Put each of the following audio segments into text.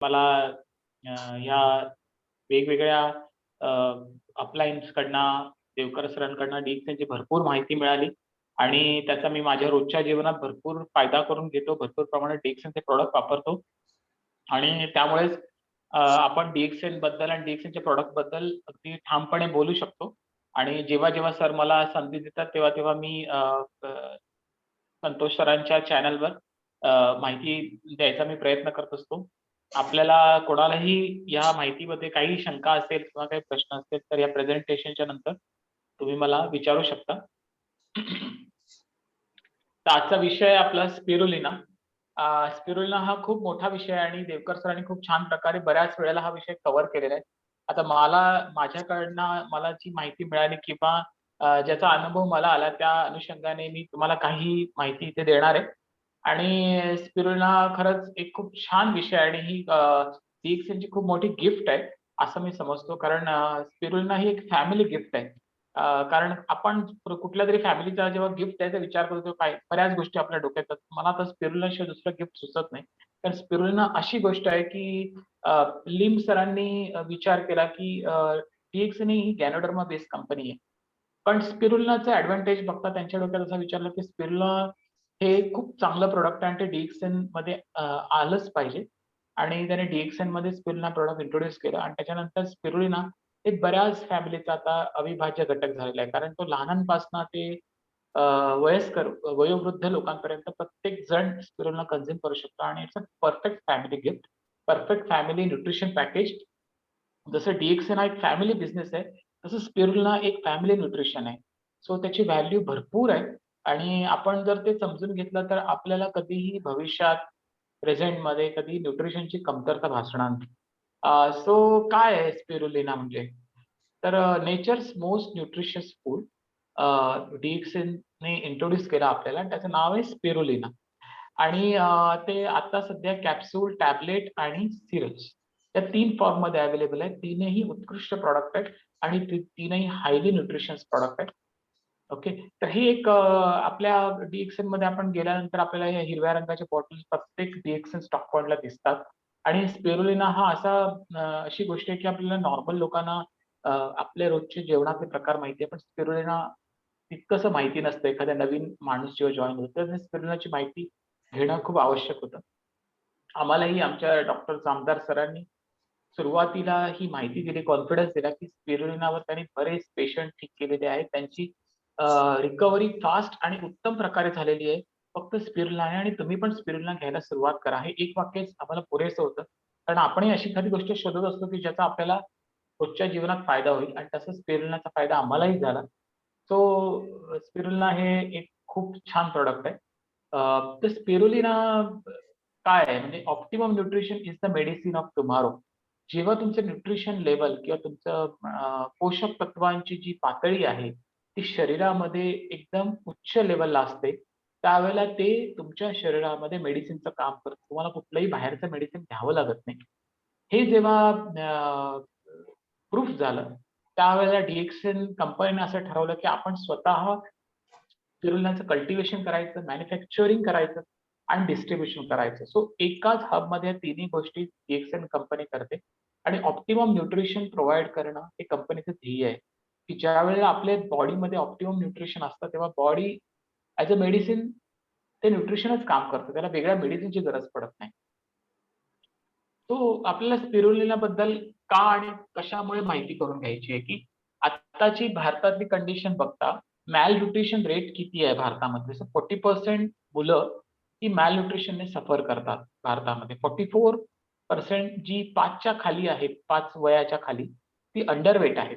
मला ह्या वेगवेगळ्या अ, अपलायन्सकडनं, देवकर सरांकडनं DXNची भरपूर माहिती मिळाली आणि त्याचा मी माझ्या रोजच्या जीवनात भरपूर फायदा करून घेतो. भरपूर प्रमाणात DXNचे प्रॉडक्ट वापरतो आणि त्यामुळेच आपण DXN बद्दल आणि DXNच्या प्रॉडक्ट बद्दल अगदी ठामपणे बोलू शकतो आणि जेव्हा-जेव्हा सर मला संधी देतात, तेव्हा-तेव्हा मी अ, अ, संतोष सरांच्या चॅनलवर माहिती द्यायचा मी प्रयत्न करत असतो. आपल्याला कोणालाही या माहितीमध्ये काही शंका असेल किंवा काही प्रश्न असतील, तर या प्रेझेंटेशनच्या नंतर तुम्ही मला विचारू शकता. तर आजचा विषय आहे आपला स्पिरुलिना. स्पिरुलिना हा खूप मोठा विषय आहे आणि देवकर सरांनी खूप छान प्रकारे बऱ्याच वेळेला हा विषय कव्हर केलेला आहे. आता माझ्याकडनं मला जी माहिती मिळाली किंवा ज्याचा अनुभव मला आला त्या अनुषंगाने मी तुम्हाला काही माहिती इथे देणार आहे. आणि स्पिरुलिना खरंच एक खूप छान विषय आहे आणि ही DXNची खूप मोठी गिफ्ट आहे, असं मी समजतो. कारण स्पिरुलिना ही एक फॅमिली गिफ्ट आहे. कारण आपण कुठल्यातरी फॅमिलीचा जेव्हा गिफ्ट द्यायचा विचार करतो, काय बऱ्याच गोष्टी आपल्या डोक्यात येतात. मला तर स्पिरुलिनाशिवाय दुसरं गिफ्ट सुचत नाही. कारण स्पिरुलिना अशी गोष्ट आहे, की लिम सरांनी विचार केला, की DXN ही गॅनोडर्मा बेस्ड कंपनी आहे. पण स्पिरुलिनाचा एडव्हांटेज बघता त्यांच्या डोक्यात असा विचारला, की स्पिरुलिना हे खूप चांगलं प्रॉडक्ट आहे आणि ते DXNमध्ये आलंच पाहिजे आणि त्याने DXNमध्ये स्पिरुलिना प्रॉडक्ट इंट्रोड्यूस केलं आणि त्याच्यानंतर स्पिरुलिना एक बऱ्याच फॅमिलीचा आता अविभाज्य घटक झालेला आहे. कारण तो लहानांपासनं ते अ, वयस्कर, वयोवृद्ध लोकांपर्यंत प्रत्येक जण स्पिरुलिना कन्झ्युम करू शकतो आणि it's a perfect family gift, perfect family nutrition package. जसं DXN हा एक फॅमिली बिझनेस आहे, तसं स्पिरुलिना एक फॅमिली न्यूट्रिशन आहे. सो त्याची व्हॅल्यू भरपूर आहे आणि आपण जर ते समजून घेतलं तर आपल्याला कधीही भविष्यात, प्रेझेंटमध्ये कधी न्यूट्रिशनची कमतरता भासणार नाही. सो काय आहे स्पिरुलिना म्हणजे? तर नेचर्स मोस्ट न्यूट्रिशियस फूड DXNने इंट्रोड्यूस केलं आपल्याला. त्याचं नाव आहे स्पिरुलिना. आणि ते आता सध्या कॅप्सूल, टॅबलेट आणि सिरप्स या 3 फॉर्ममध्ये अवेलेबल आहेत. तीनही उत्कृष्ट प्रॉडक्ट आहेत आणि तीनही हायली न्यूट्रिशियस प्रॉडक्ट आहेत. ओके. तर ही एक आपल्या DXNमध्ये आपण गेल्यानंतर आपल्याला या हिरव्या रंगाच्या बॉटल्स प्रत्येक DXN स्टॉक पॉइंटला दिसतात आणि स्पिरुलिना हा अशी गोष्ट आहे की आपल्याला नॉर्मल लोकांना आपल्या रोजचे जेवणाचे प्रकार माहिती आहे, पण स्पिरुलिना तितकंसं माहिती नसतं. एखादा नवीन माणूस जेव्हा जॉइन होतो, तर स्पिरुलिनाची माहिती घेणं खूप आवश्यक होतं. आम्हालाही आमच्या डॉक्टर जामदार सरांनी सुरुवातीला ही माहिती दिली, कॉन्फिडन्स दिला, की स्पिरुलिनावर त्यांनी बरेच पेशंट ठीक केलेले आहेत. त्यांची रिकव्हरी फास्ट आणि उत्तम प्रकारे झालेली आहे. फक्त स्पिरुलिनाने आणि तुम्ही पण स्पिरुलिना घ्यायला सुरुवात करा. हे एक वाक्यच आम्हाला पुरेसं होतं. कारण आपणही अशी एखादी गोष्ट शोधत असतो, की ज्याचा आपल्याला रोजच्या जीवनात फायदा होईल आणि तसंच स्पिरुलिनाचा फायदा आम्हालाही झाला. सो स्पिरुलिना हे एक खूप छान प्रॉडक्ट आहे. तर स्पिरुलिना काय आहे म्हणजे optimum nutrition is the medicine of tomorrow. जेव्हा तुमचं न्यूट्रिशन लेव्हल किंवा तुमचं पोषक तत्वांची जी पातळी आहे, ती शरीरामध्ये एकदम उच्च लेव्हलला असते. त्यावेळेला ते तुमच्या शरीरामध्ये मेडिसिनचं काम करतं. तुम्हाला कुठलंही बाहेरचं मेडिसिन घ्यावं लागत नाही. हे जेव्हा प्रूफ झालं, त्यावेळेला DXN कंपनीने असं ठरवलं, की आपण स्वतः स्पिरुलिनाचं कल्टिव्हेशन करायचं, मॅन्युफॅक्चरिंग करायचं आणि डिस्ट्रिब्युशन करायचं. सो एकाच हबमध्ये तिन्ही गोष्टी DXN कंपनी करते आणि ऑप्टिमम न्यूट्रिशन प्रोव्हाईड करणं हे कंपनीचं ध्येय आहे, की ज्यावेळेला आपल्या बॉडीमध्ये ऑप्टिमम न्यूट्रिशन असतं, तेव्हा बॉडी ॲज अ मेडिसिन ते न्यूट्रिशनच काम करतं. त्याला वेगळ्या मेडिसिनची गरज पडत नाही. तो आपल्याला स्पिरुलिनाबद्दल का आणि कशामुळे माहिती करून घ्यायची आहे, की आत्ताची भारतातली कंडिशन बघता मॅलन्यूट्रिशन रेट किती आहे भारतामध्ये? जसं 40% मुलं ही मॅलन्यूट्रिशनने सफर करतात भारतामध्ये. 44% जी 5च्या खाली आहेत, 5 वयाच्या खाली, ती अंडरवेट आहेत.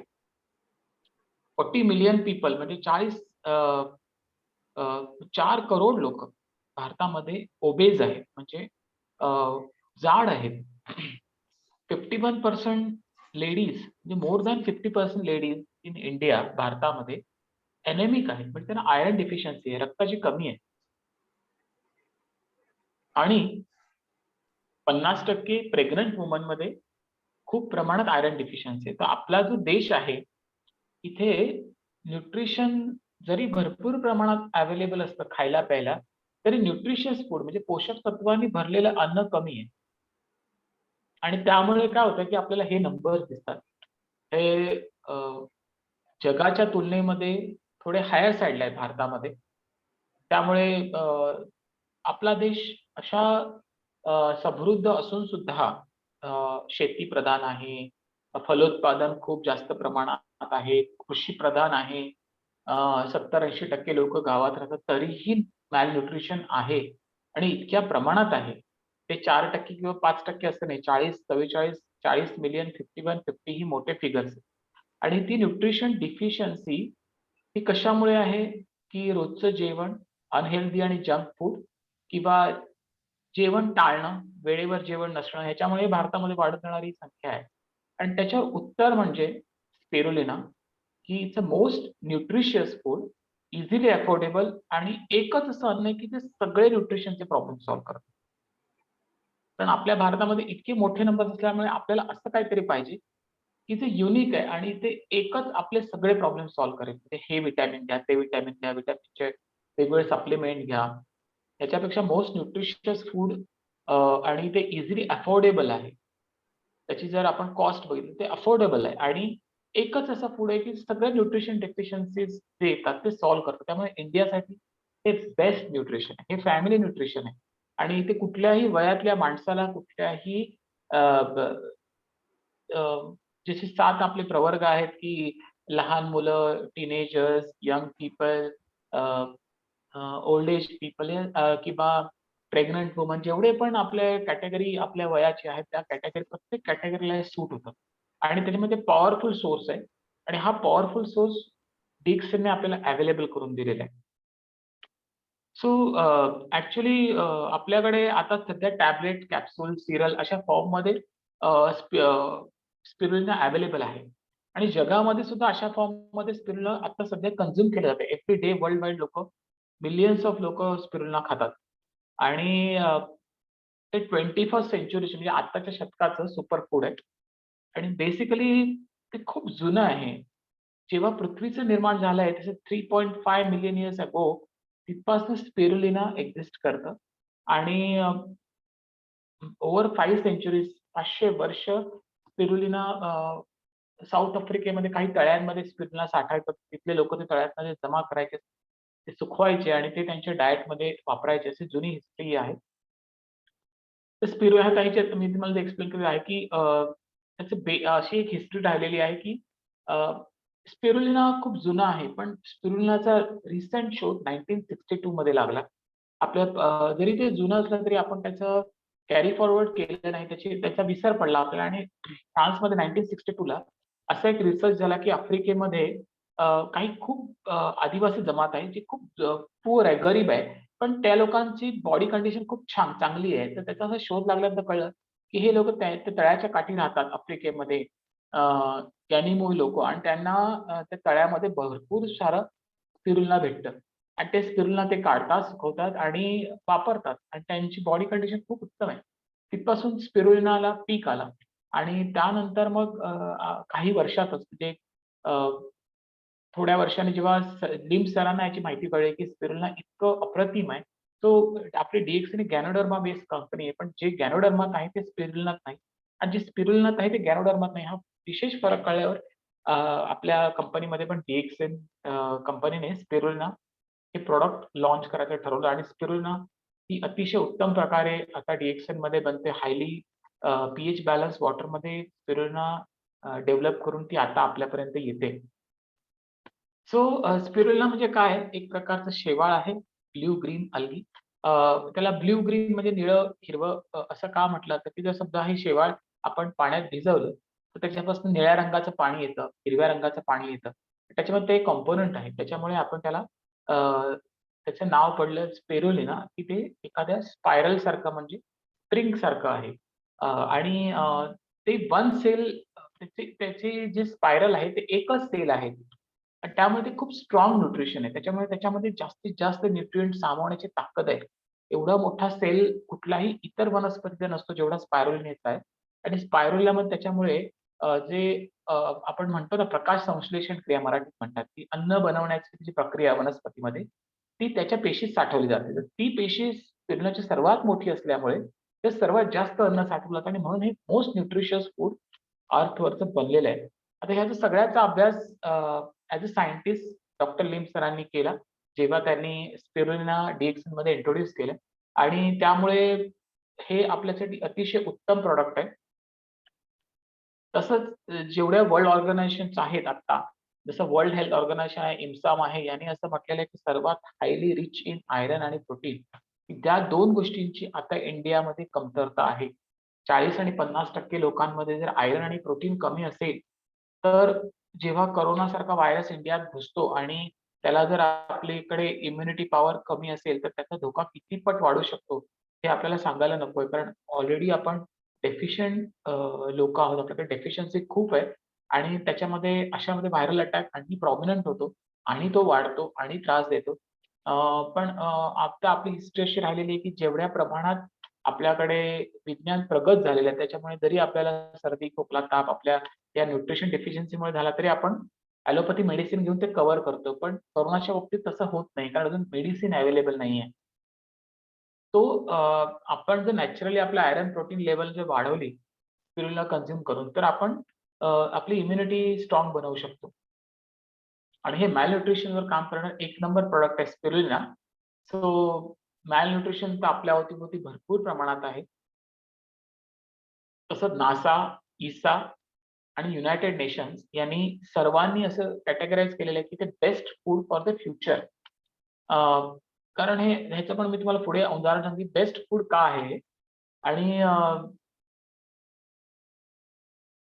40 मिलियन पीपल म्हणजे 4 करोड लोकं भारतामध्ये ओबेज आहेत. म्हणजे अ, जाड आहेत. 51% लेडीज म्हणजे more than 50% ladies in India भारतामध्ये एनेमिक आहेत. म्हणजे त्यांना आयर्न डेफिशियन्सी आहे, रक्ताची कमी आहे आणि 50% प्रेग्नंट वुमनमध्ये खूप प्रमाणात आयर्न डेफिशियन्सी आहे. तर आपला जो देश आहे, इथे न्यूट्रिशन जरी भरपूर प्रमाणात अवेलेबल असतं खायला-प्यायला, तरी न्यूट्रिशियस फूड म्हणजे पोषक तत्वांनी भरलेलं अन्न कमी आहे. आणि त्यामुळे काय होतं की आपल्याला हे नंबर्स दिसतात. हे जगाच्या तुलनेमध्ये थोडे हायर साइडला आहे भारतामध्ये. त्यामुळे आपला देश अशा समृद्ध असून सुद्धा शेती प्रधान आहे, फलोत्पादन खूप जास्त प्रमाणात आहे, कृषी प्रधान आहे. 70-80% लोकं गावात राहतात, तरीही मॅलन्यूट्रिशन आहे आणि इतक्या प्रमाणात आहे. ते 4% किंवा 5% असं नाही, 40, 44, 40 मिलियन, 51-50 ही मोठे फिगर्स आहेत. आणि ती न्यूट्रिशन डिफिशियन्सी ही कशामुळे आहे, की रोजचं जेवण अनहेल्दी आणि जंक फूड किंवा जेवण टाळणं, वेळेवर जेवण नसणं ह्याच्यामुळे भारतामध्ये वाढत जाणारी संख्या आहे. आणि त्याच्यावर उत्तर म्हणजे स्पिरुलिना, की it's a most nutritious food, easily affordable आणि एकच असं अन्न आहे, की ते सगळे न्यूट्रिशनचे प्रॉब्लेम सॉल्व्ह करतं. पण आपल्या भारतामध्ये इतके मोठे नंबर असल्यामुळे आपल्याला असं काहीतरी पाहिजे, की जे युनिक आहे आणि ते एकच आपले सगळे प्रॉब्लेम सॉल्व्ह करेल. म्हणजे हे व्हिटॅमिन घ्या, ते व्हिटॅमिन घ्या, व्हिटॅमिनचे वेगवेगळे सप्लिमेंट घ्या. त्याच्यापेक्षा मोस्ट न्यूट्रिशियस फूड आणि ते इझिली अफोर्डेबल आहे. त्याची जर आपण कॉस्ट बघितली ते अफोर्डेबल आहे आणि एकच असं फूड आहे, की सगळे न्यूट्रिशन डेफिशियन्सीज जे येतात ते सॉल्व्ह करतं. त्यामुळे इंडियासाठी हे बेस्ट न्यूट्रिशन आहे. हे फॅमिली न्यूट्रिशन आहे आणि ते कुठल्याही वयातल्या माणसाला कुठल्याही अ, ब अ, जसे 7 आपले प्रवर्ग आहेत, की लहान मुलं, teenagers, young people, old age people किंवा प्रेग्नंट वुमन जेवढे पण आपले कॅटेगरी आपल्या वयाचे आहेत, त्या कॅटेगरी प्रत्येक कॅटेगरीला हे सूट होतं. आणि त्याच्यामध्ये पॉवरफुल सोर्स आहे आणि हा पॉवरफुल सोर्स डिक्सने आपल्याला अवेलेबल करून दिलेला आहे. सो आपल्याकडे आता सध्या टॅबलेट, कॅप्सूल, सिरल अशा फॉर्ममध्ये स्पिरुलिना अवेलेबल आहे. आणि जगामध्ये सुद्धा अशा फॉर्ममध्ये स्पिरुलिना आता सध्या कन्झ्युम केलं जातं. Every day world wide millions of लोकं स्पिरुलिना खातात. आणि ते 21st सेंच्युरीचे म्हणजे आत्ताच्या शतकाचं सुपर फूड आहे. आणि बेसिकली ते खूप जुनं आहे. जेव्हा पृथ्वीचं निर्माण झालंय तसे 3.5 million years ago तिथपासून spirulina exist करतं. आणि ओव्हर 5 सेंच्युरीज 500 वर्ष स्पिरुलिना साउथ आफ्रिकेमध्ये काही तळ्यांमध्ये स्पिरुलिना साठायचं. तिथले लोकं ते तळ्यामध्ये जमा करायचे. ते सुकवायचे आणि ते त्यांच्या डायटमध्ये वापरायचे अशी जुनी हिस्ट्री आहे. तर स्पिरुलिना ह्या काहीच्या मी तुम्हाला एक्सप्लेन केलेलं आहे, की त्याचं अशी एक हिस्ट्री राहिलेली आहे, की अ, स्पिरुलिना खूप जुना आहे. पण स्पिरुलिनाचा रिसेंट शोध 1962 मध्ये लागला. जरी ते जुनं असलं तरी आपण त्याचं कॅरी फॉरवर्ड केलं नाही. त्याचा विसर पडला आपल्याला आणि फ्रान्समध्ये 1962 ला असा एक रिसर्च झाला, की आफ्रिकेमध्ये अ, काही खूप आदिवासी जमात आहे, जी खूप पुअर आहे, गरीब आहे. पण त्या लोकांची बॉडी कंडिशन खूप चांगली आहे. तर त्याचा असा शोध लागल्यानंतर कळलं, की हे लोकं त्या तळ्याच्या काठी राहतात आफ्रिकेमध्ये. अ, गॅनिमोई लोकं आणि त्यांना त्या तळ्यामध्ये भरपूर सारं स्पिरुलिना भेटतं. आणि ते स्पिरुलिना ते काढतात, सुकवतात आणि वापरतात आणि त्यांची बॉडी कंडिशन खूप उत्तम आहे. तिथपासून स्पिरुलिनाला पीक आला आणि त्यानंतर मग काही वर्षातच म्हणजे अ, थोड्या वर्षांनी जेव्हा लिम्स सरांना याची माहिती कळली, की स्पिरुलिना इतकं अप्रतिम आहे. तो आपली DXC गॅनोडर्मा बेस्ड कंपनी आहे. पण जे गॅनोडर्मात आहे ते स्पिरुलिनात नाही आणि जे स्पिरुलिनात आहे ते गॅनोडर्मात नाही. हा विशेष फरक कळल्यावर आपल्या कंपनीमध्ये पण DXN कंपनीने स्पिरुलिना हे प्रॉडक्ट लॉन्च करायचं ठरवलं आणि स्पिरुलिना ही अतिशय उत्तम प्रकारे आता DXNमध्ये बनते. हायली पीएच बॅलन्स वॉटरमध्ये स्पिरुलिना डेव्हलप करून ती आता आपल्यापर्यंत येते. सो स्पिरुलिना म्हणजे काय? एक प्रकारचं शेवाळ आहे. Blue green algae. त्याला ब्लू ग्रीन म्हणजे निळं, हिरवं असं का म्हटलं? तर की जर समजा हे शेवाळ आपण पाण्यात भिजवलं, तर त्याच्यापासून निळ्या रंगाचं पाणी येतं, हिरव्या रंगाचं पाणी येतं. त्याच्यामध्ये ते एक कॉम्पोनंट आहे. त्याच्यामुळे आपण त्याला अ, त्याचं नाव पडलं स्पिरुलिना, की ते एखाद्या स्पायरल सारखं म्हणजे स्प्रिंग सारखं आहे. आणि ते वन सेल त्याची जी स्पायरल आहे, ते एकच सेल आहे. आणि त्यामुळे ते खूप स्ट्रॉंग न्यूट्रिशन आहे. त्याच्यामुळे त्याच्यामध्ये जास्तीत जास्त न्यूट्रिएंट सामावण्याची ताकद आहे. एवढा मोठा सेल कुठलाही इतर वनस्पतीचा नसतो जेवढा स्पायरुलिनाचा आहे. आणि स्पायरुलिनामध्ये त्याच्यामुळे जे आपण म्हणतो ना प्रकाश संश्लेषण क्रिया मराठीत म्हणतात, की अन्न बनवण्याची जी प्रक्रिया वनस्पतीमध्ये, ती त्याच्या पेशीत साठवली जाते. तर ती पेशी स्पिरुलिनाची सर्वात मोठी असल्यामुळे ते सर्वात जास्त अन्न साठवलं जातं आणि म्हणून हे मोस्ट न्यूट्रिशियस फूड अर्थवरचं बनलेलं आहे. आता ह्याचा सगळ्याचा अभ्यास ॲज अ सायंटिस्ट डॉक्टर लिम सरांनी केला, जेव्हा त्यांनी स्पिरुलिना DXN मध्ये इंट्रोड्यूस केलं आणि त्यामुळे हे आपल्यासाठी अतिशय उत्तम प्रॉडक्ट आहे. तसंच जेवढ्या वर्ल्ड ऑर्गनायझेशन्स आहेत आता, जसं वर्ल्ड हेल्थ ऑर्गनायझेशन आहे, IMSAM आहे, यांनी असं म्हटलेलं आहे की सर्वात हायली रिच इन आयर्न आणि प्रोटीन. त्या 2 गोष्टींची आता इंडियामध्ये कमतरता आहे. 40 आणि 50% लोकांमध्ये जर आयर्न आणि प्रोटीन कमी असेल, तर जेव्हा कोरोनासारखा व्हायरस इंडियात घुसतो आणि त्याला जर आपल्याकडे इम्युनिटी पॉवर कमी असेल, तर त्याचा धोका किती पट वाढू शकतो, हे आपल्याला सांगायला नकोय. कारण ऑलरेडी आपण डेफिशियंट लोकं आहोत. आपल्याकडे डेफिशियन्सी खूप आहे आणि त्याच्यामध्ये अशामध्ये व्हायरल अटॅक आणखी प्रॉमिनंट होतो आणि तो वाढतो आणि त्रास देतो. पण आता आपली हिस्ट्री अशी राहिलेली आहे, की जेवढ्या प्रमाणात आपल्याकडे विज्ञान प्रगत झालेलं आहे, त्याच्यामुळे जरी आपल्याला सर्दी, खोकला, ताप आपल्या या न्यूट्रिशन डेफिशियन्सीमुळे झाला, तरी आपण ॲलोपॅथी मेडिसिन घेऊन ते कव्हर करतो. पण कोरोनाच्या बाबतीत तसं होत नाही, कारण अजून मेडिसिन अवेलेबल नाहीये. तो आपण जर नॅचरली आपलं आयर्न प्रोटीन लेव्हल जर वाढवली, स्पिरुलिना कन्झ्युम करून, तर आपण आपली इम्युनिटी स्ट्राँग बनवू शकतो. आणि हे malnutritionवर काम करणारं एक नंबर प्रॉडक्ट आहे स्पिरुलिना. सो malnutrition तर आपल्या अवतीभोवती भरपूर प्रमाणात आहे. तसंच नासा, इसा आणि युनायटेड नेशन्स यांनी सर्वांनी असं कॅटेगराईज केलेलं आहे, की ते best food for the future. कारण ह्याचं पण मी तुम्हाला पुढे उदाहरण सांगेन, बेस्ट फूड का आहे हे? आणि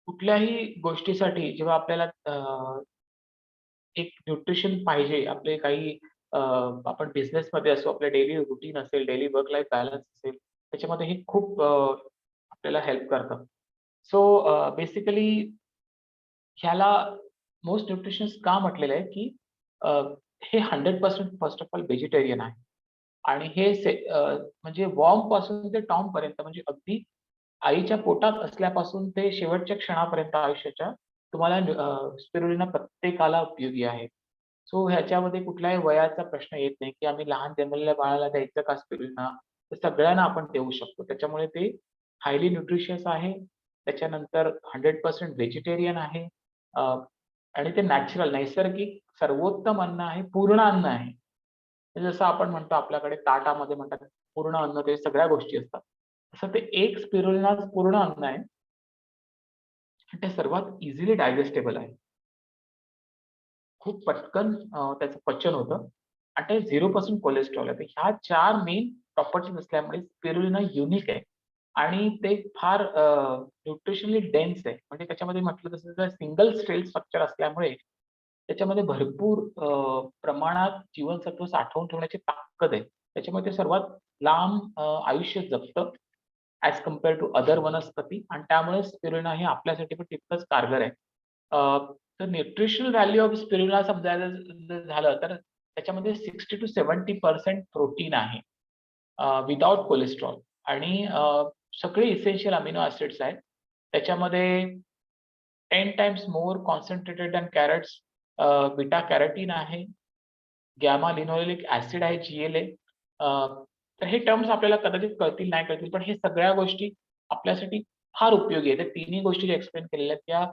कुठल्याही गोष्टीसाठी जेव्हा आपल्याला एक न्यूट्रिशन पाहिजे, आपले काही आपण बिझनेसमध्ये असू, आपलं डेली रुटीन असेल, डेली वर्क लाईफ बॅलन्स असेल, त्याच्यामध्ये हे खूप आपल्याला हेल्प करतं. सो बेसिकली ह्याला मोस्ट न्यूट्रिशियस का म्हटलेलं आहे, की अ, हे 100% फर्स्ट ऑफ ऑल व्हेजिटेरियन आहे आणि हे म्हणजे वॉर्मपासून ते टॉर्मपर्यंत म्हणजे अगदी आईच्या पोटात असल्यापासून ते शेवटच्या क्षणापर्यंत आयुष्याच्या तुम्हाला स्पिरुलिना प्रत्येकाला उपयोगी आहे. सो ह्याच्यामध्ये कुठल्याही वयाचा प्रश्न येत नाही, की आम्ही लहान जन्मलेल्या बाळाला द्यायचं का स्पिरुलिना? तर सगळ्यांना आपण देऊ शकतो. त्याच्यामुळे ते हायली न्यूट्रिशियस आहे. त्याच्यानंतर 100% व्हेजिटेरियन आहे. अ, आणि ते नॅचरल, नैसर्गिक सर्वोत्तम अन्न आहे, पूर्ण अन्न आहे. म्हणजे जसं आपण म्हणतो आपल्याकडे ताटामध्ये म्हणतात पूर्ण अन्न ते सगळ्या गोष्टी असतात. तसं ते एक स्पिरुलिनाच पूर्ण अन्न आहे आणि ते सर्वात इझिली डायजेस्टेबल आहे. खूप पटकन त्याचं पचन होतं आणि ते 0% कोलेस्टेरॉल आहे. तर ह्या 4 मेन प्रॉपर्टीज असल्यामुळे स्पिरुलिना युनिक आहे आणि ते फार न्यूट्रिशनली डेन्स आहे. म्हणजे त्याच्यामध्ये म्हटलं तसं तर सिंगल सेल स्ट्रक्चर असल्यामुळे त्याच्यामध्ये भरपूर प्रमाणात जीवनसत्व साठवून ठेवण्याची ताकद आहे. त्याच्यामुळे ते सर्वात लांब आयुष्य जगतं ॲज कंपेअर टू अदर वनस्पती आणि त्यामुळे स्पिरुलिना हे आपल्यासाठी पण तितकंच कारगर आहे. तर न्यूट्रिशनल व्हॅल्यू ऑफ स्पिरुलिना समजायला जर झालं तर त्याच्यामध्ये 60 to 70% प्रोटीन आहे विथआऊट कोलेस्टेरॉल आणि सगळे इसेन्शियल अमिनो ॲसिड्स आहेत. त्याच्यामध्ये 10 times more concentrated than carrots beta carotene आहे, गॅमा लिनोलेनिक ॲसिड आहे, GLA. तर हे टर्म्स आपल्याला कदाचित कळतील, नाही कळतील, पण हे सगळ्या गोष्टी आपल्यासाठी फार उपयोगी आहेत. त्या तिन्ही गोष्टी ज्या एक्सप्लेन केलेल्या आहेत, त्या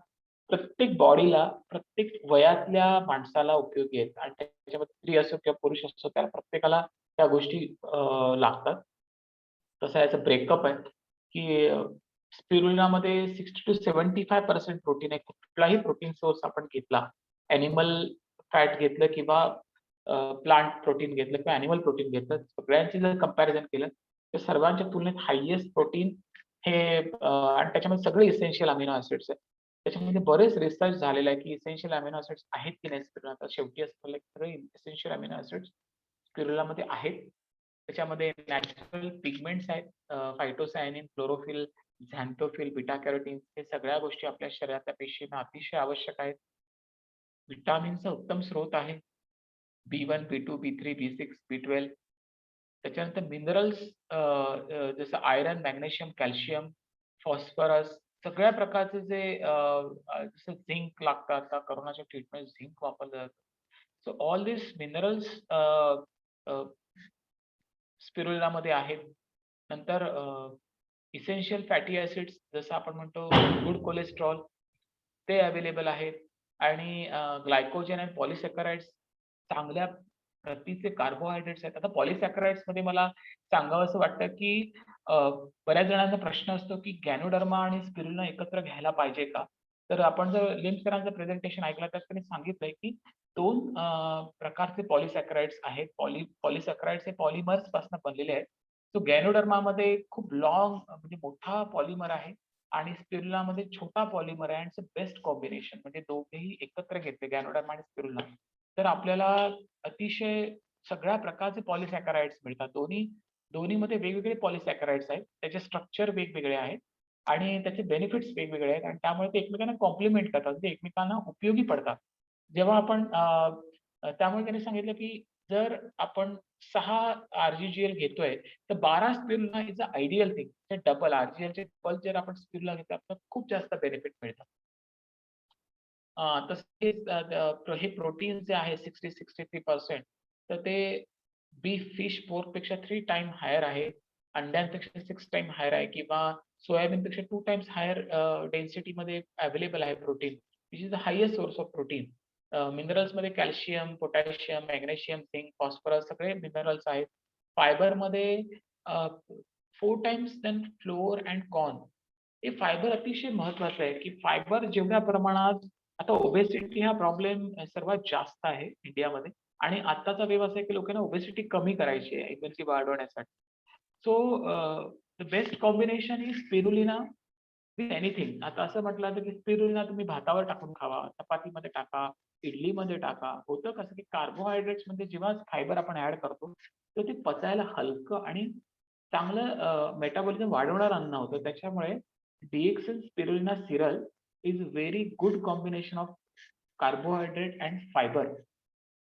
प्रत्येक बॉडीला, प्रत्येक वयातल्या माणसाला उपयोगी आहेत आणि त्याच्यामध्ये स्त्री असो किंवा पुरुष असो, त्याला प्रत्येकाला त्या गोष्टी लागतात. तसं याचं ब्रेकअप आहे, की स्पिरुलिनामध्ये 60 to 75% प्रोटीन आहे. कुठलाही प्रोटीन सोर्स आपण घेतला, ॲनिमल फॅट घेतलं किंवा प्लांट प्रोटीन घेतलं किंवा ॲनिमल प्रोटीन घेतलं, सगळ्यांची जर कंपॅरिझन केलं, तर सर्वांच्या तुलनेत हायेस्ट प्रोटीन हे आणि त्याच्यामध्ये सगळे इसेन्शियल अमिनो ॲसिड्स आहेत. त्याच्यामध्ये बरेच रिसर्च झालेला आहे, की इसेन्शियल अमिनो ॲसिड्स आहेत की नाही स्पिरुलिनात. शेवटी असं झालं, की सगळे इसेन्शियल अमिनो ॲसिड्स स्पिरुलिनामध्ये आहेत. त्याच्यामध्ये नॅचरल पिगमेंट्स आहेत, फायटोसायनिन, क्लोरोफिल, झॅन्थोफिल, बीटा कॅरोटीन हे सगळ्या गोष्टी आपल्या शरीरातल्या पेशींना अतिशय आवश्यक आहेत. व्हिटॅमिनचा उत्तम स्रोत आहे. B1, B2, B3, B6, B12 त्याच्यानंतर मिनरल्स जसं आयर्न, मॅग्नेशियम, कॅल्शियम, फॉस्फरस सगळ्या प्रकारचे जे जसं झिंक लागतं आता कोरोनाच्या ट्रीटमेंट झिंक वापरलं जातं. सो ऑल धिस मिनरल्स स्पिरुलिनामध्ये आहेत. नंतर इसेन्शियल फॅटी ऍसिड्स जसं आपण म्हणतो गुड कोलेस्ट्रॉल ते अवेलेबल आहेत आणि ग्लायकोजन आणि पॉलिसॅकराइड्स चांगल्या प्रतीचे कार्बोहायड्रेट्स आहेत. आता पॉलिसॅकराइड्स मध्ये मला सांगावंसं वाटतं, की अ, बऱ्याच जणांचा प्रश्न असतो, की गॅनोडर्मा आणि स्पिरुलिना एकत्र घ्यायला पाहिजे का? तर आपण जर लिम सरांचं प्रेझेंटेशन ऐकलं तर त्यांनी सांगितलंय, की 2 प्रकारचे पॉलिसॅकराइड्स आहेत. पॉलिसॅकराइड्स हे पॉलिमर्स पासून बनलेले आहेत. तो गॅनोडर्मामध्ये खूप म्हणजे मोठा पॉलिमर आहे आणि स्पिरुलिनामध्ये छोटा पॉलिमर आहे आणि इट्स बेस्ट कॉम्बिनेशन म्हणजे दोघेही एकत्र घेतले गॅनोडर्मा आणि स्पिरुलिना. तर आपल्याला अतिशय सगळ्या प्रकारचे पॉलिसॅकराइड्स मिळतात. दोन्हीमध्ये वेगवेगळे पॉलिसॅकराइड्स आहेत. त्याचे स्ट्रक्चर वेगवेगळे आहेत आणि त्याचे बेनिफिट्स वेगवेगळे आहेत आणि त्यामुळे ते एकमेकांना कॉम्प्लिमेंट करतात. ते एकमेकांना उपयोगी पडतात. जेव्हा आपण त्यामुळे त्यांनी सांगितलं, की जर आपण 6 आर-जी-जी-एल घेतोय, तर 12 spirulina is a ideal thing. ते डबल आर-जी-एलचे डबल जर आपण स्पिरुलिना घेतला, तर खूप जास्त बेनिफिट मिळतात. तसेच हे प्रोटीन जे आहे 60-63% तर ते बीफ, फिश, पोर्कपेक्षा 3 टाइम हायर आहे. अंड्यांपेक्षा 6 टाइम हायर आहे किंवा सोयाबीनपेक्षा 2 टाइम्स हायर डेन्सिटीमध्ये अवेलेबल आहे protein, which is the highest source of protein. मिनरल्समध्ये calcium, potassium, magnesium, zinc, phosphorus सगळे मिनरल्स आहेत. फायबरमध्ये 4 times then flour and corn. हे फायबर अतिशय महत्वाचं आहे, की फायबर जेवढ्या प्रमाणात आता ओबेसिटी हा प्रॉब्लेम सर्वात जास्त आहे इंडियामध्ये आणि आत्ताचा वेव असा आहे, की लोकांना ओबेसिटी कमी करायची आहे इम्युनिटी वाढवण्यासाठी. So the best combination is spirulina with anything. आता असं म्हटलं जातं, की स्पिरुलिना तुम्ही भातावर टाकून खावा, चपातीमध्ये टाका, इडलीमध्ये टाका. होतं कसं, की कार्बोहायड्रेट्समध्ये जेव्हा फायबर आपण ॲड करतो, तर ते पचायला हलकं आणि चांगलं मेटाबॉलिझम वाढवणारं अन्न होतं. त्याच्यामुळे DXL spirulina cereal is very good combination of carbohydrate and fibre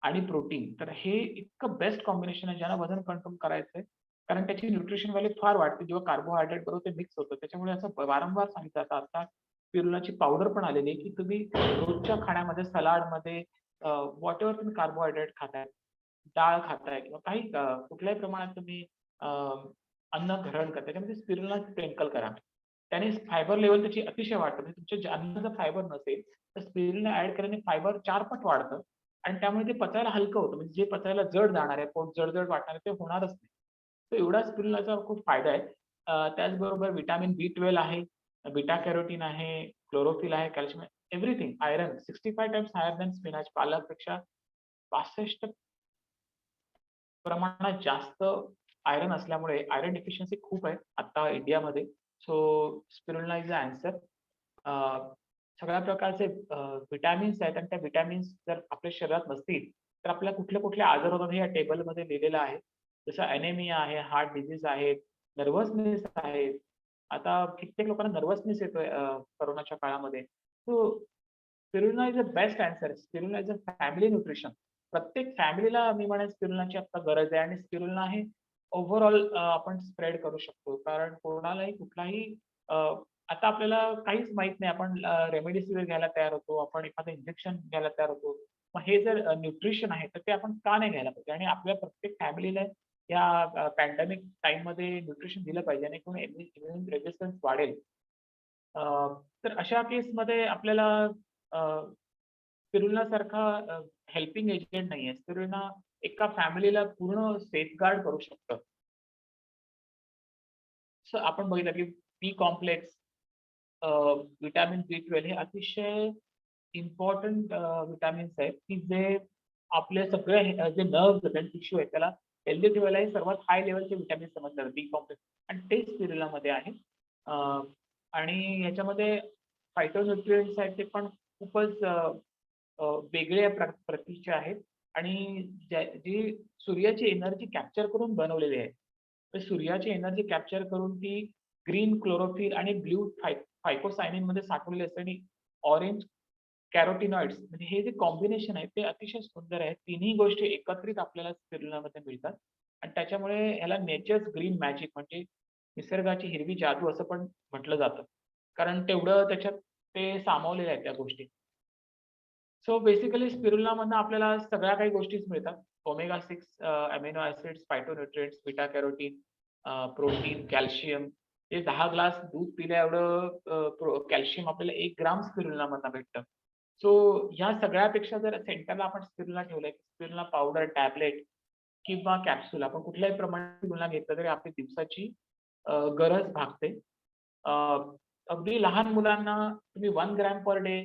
आणि प्रोटीन. तर हे इतकं बेस्ट कॉम्बिनेशन आहे ज्यांना वजन कंट्रोल करायचंय. कारण त्याची न्यूट्रिशन व्हॅल्यू फार वाढते जेव्हा कार्बोहायड्रेट बरोबर ते मिक्स होतं. त्याच्यामुळे असं वारंवार सांगितलं जातं. आता स्पिरुलिनाची पावडर पण आलेली आहे, की तुम्ही रोजच्या खाण्यामध्ये सलाडमध्ये व्हॉटएव्हर तुम्ही कार्बोहायड्रेट खाताय, डाळ खाताय किंवा काही कुठल्याही प्रमाणात तुम्ही अ, अन्न ग्रहण करताय त्याच्यामध्ये स्पिरुलिना स्प्रिंकल करा. त्याने फायबर लेव्हल त्याची अतिशय वाढतं. म्हणजे तुमच्या अन्नात जर फायबर नसेल, तर स्पिरुलिना ॲड केल्याने फायबर 4 पट वाढतं आणि त्यामुळे ते पचायला हलकं होतं. म्हणजे जे पचायला जड जाणार आहे, पोट जड-जड वाटणार आहे, ते होणारच नाही. तर एवढा स्पिरुलिनाचा खूप फायदा आहे. त्याचबरोबर व्हिटॅमिन B12 आहे, बीटा कॅरोटीन आहे, क्लोरोफिल आहे, कॅल्शियम आहे, everything. Iron 65 times higher than spinach. पालकपेक्षा 65 प्रमाणात जास्त आयर्न असल्यामुळे आयर्न डेफिशियन्सी खूप आहे आता इंडियामध्ये. So spirulina is the answer. सगळ्या प्रकारचे व्हिटॅमिन्स आहेत आणि त्या व्हिटॅमिन्स जर आपल्या शरीरात नसतील, तर आपल्याला कुठले-कुठले आजार होतात हे या टेबलमध्ये लिहिलेलं आहे. जसं ॲनेमिया आहे, हार्ट डिसीज आहेत, नर्व्हसनेस आहे. आता कित्येक लोकांना नर्व्हसनेस येतोय कोरोनाच्या काळामध्ये. So spirulina is the best answer. Spirulina is a family nutrition. प्रत्येक फॅमिलीला मी म्हणेन स्पिरुलिनाची आता गरज आहे आणि स्पिरुलिना हे ओव्हरऑल आपण स्प्रेड करू शकतो. कारण कोणालाही कुठलाही आता आपल्याला काहीच माहीत नाही. आपण रेमेडिसिवीर घ्यायला तयार होतो. आपण एखादं इंजेक्शन घ्यायला तयार होतो. मग हे जर न्यूट्रिशन आहे, तर ते आपण का नाही घ्यायला पाहिजे? आणि आपल्या प्रत्येक फॅमिलीला या पॅन्डेमिक टाईममध्ये न्यूट्रिशन दिलं पाहिजे जेणेकरून इम्युन रेझिस्टन्स वाढेल. अ, तर अशा केसमध्ये आपल्याला अ, स्पिरुलिनासारखा हेल्पिंग एजंट नाहीये. स्पिरुलिना एका फॅमिलीला पूर्ण सेफगार्ड करू शकतं. सो आपण बघितलं की बी कॉम्प्लेक्स, व्हिटॅमिन B12 हे अतिशय इम्पोर्टंट व्हिटॅमिन्स आहेत, की जे आपले सगळे जे नर्व्हज आणि टिश्यू आहेत त्याला हेल्दी ठेवायला हे सर्वात हाय लेव्हलचे व्हिटॅमिन समजले जातात बी कॉम्प्लेक्स आणि ते स्पिरुलिनामध्ये आहे. अ, आणि ह्याच्यामध्ये फायटोन्यूट्रिएंट्स आहेत ते पण खूपच अ, वेगळ्या प्रतीचे आहेत आणि जी सूर्याची एनर्जी कॅप्चर करून बनवलेली आहे. तर सूर्याची एनर्जी कॅप्चर करून ती ग्रीन क्लोरोफिल आणि ब्लू फायकोसायनिनमध्ये साठवलेली असते आणि ऑरेंज कॅरोटिनॉइड्स म्हणजे हे जे कॉम्बिनेशन आहे ते अतिशय सुंदर आहे. तिन्ही गोष्टी एकत्रित आपल्याला स्पिरुलिनामध्ये मिळतात आणि त्याच्यामुळे ह्याला नेचर्स ग्रीन मॅजिक म्हणजे निसर्गाची हिरवी जादू असं पण म्हटलं जातं. कारण तेवढं त्याच्यात ते सामावलेलं आहे त्या गोष्टी. सो बेसिकली स्पिरुलिनामधनं आपल्याला सगळ्या काही गोष्टीच मिळतात. Omega 6 amino acids, phytonutrients, beta carotene, protein, calcium ते 10 ग्लास दूध पिल्या एवढं कॅल्शियम आपल्याला 1 ग्राम स्पिरुलिना मधनं भेटतं. सो ह्या सगळ्यापेक्षा जर सेंटरला आपण स्पिरुलिना ठेवलंय, स्पिरुलिना पावडर, टॅबलेट किंवा कॅप्सूल आपण कुठल्याही प्रमाणात स्पिरुलिना घेतलं तरी आपली दिवसाची गरज भागते. अ, अगदी लहान मुलांना तुम्ही 1 ग्रॅम पर डे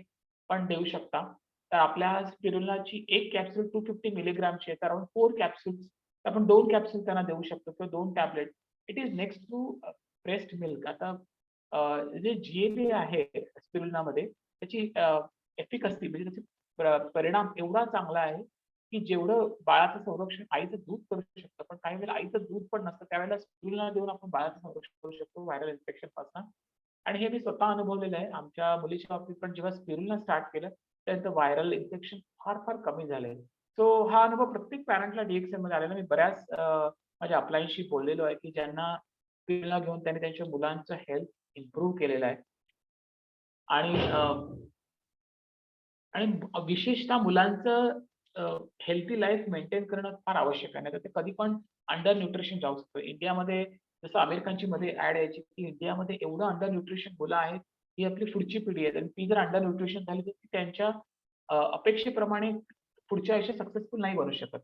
पण देऊ शकता. तर आपल्या स्पिरुलिनाची 1 कॅप्सूल 250 मिलीग्रामची आहे. तर अराउंड 4 कॅप्सूल्स आपण 2 कॅप्सूल त्यांना देऊ शकतो किंवा 2 tablet. It is next to breast milk. आता जे जी आहे स्पिरुलिनामध्ये त्याची एफिकसी म्हणजे त्याचे परिणाम एवढा चांगला आहे, की जेवढं बाळाचं संरक्षण आईचं दूध करू शकतं, पण काही वेळेला आईचं दूध पण नसतं. त्यावेळेला स्पिरुलिना देऊन आपण बाळाचं संरक्षण करू शकतो व्हायरल इन्फेक्शनपासून. आणि हे मी स्वतः अनुभवलेलं आहे. आमच्या मुलीच्या बाबतीत पण जेव्हा स्पिरुलिना स्टार्ट केलं, त्यानंतर व्हायरल इन्फेक्शन फार कमी झालंय. सो हा अनुभव प्रत्येक पॅरेंटला मध्ये आलेला. मी बऱ्याच माझ्या अप्लायन्सशी बोललेलो आहे, की ज्यांना स्पिरुलिना घेऊन त्यांनी त्यांच्या मुलांचं हेल्थ इम्प्रूव्ह केलेलं आहे. आणि विशेषतः मुलांचं हेल्थी लाईफ मेंटेन करणं फार आवश्यक आहे. नाहीतर ते कधी पण अंडर न्यूट्रिशन जाऊ शकतं. इंडियामध्ये जसं अमेरिकांची मध्ये ॲड यायची, की इंडियामध्ये एवढं अंडर न्यूट्रिशन मुलं आहेत, ही आपली पुढची पिढी आहे आणि ती जर अंडर न्यूट्रिशन झाली, तर ती त्यांच्या अपेक्षेप्रमाणे पुढच्या आयुष्यात सक्सेसफुल नाही बनू शकत.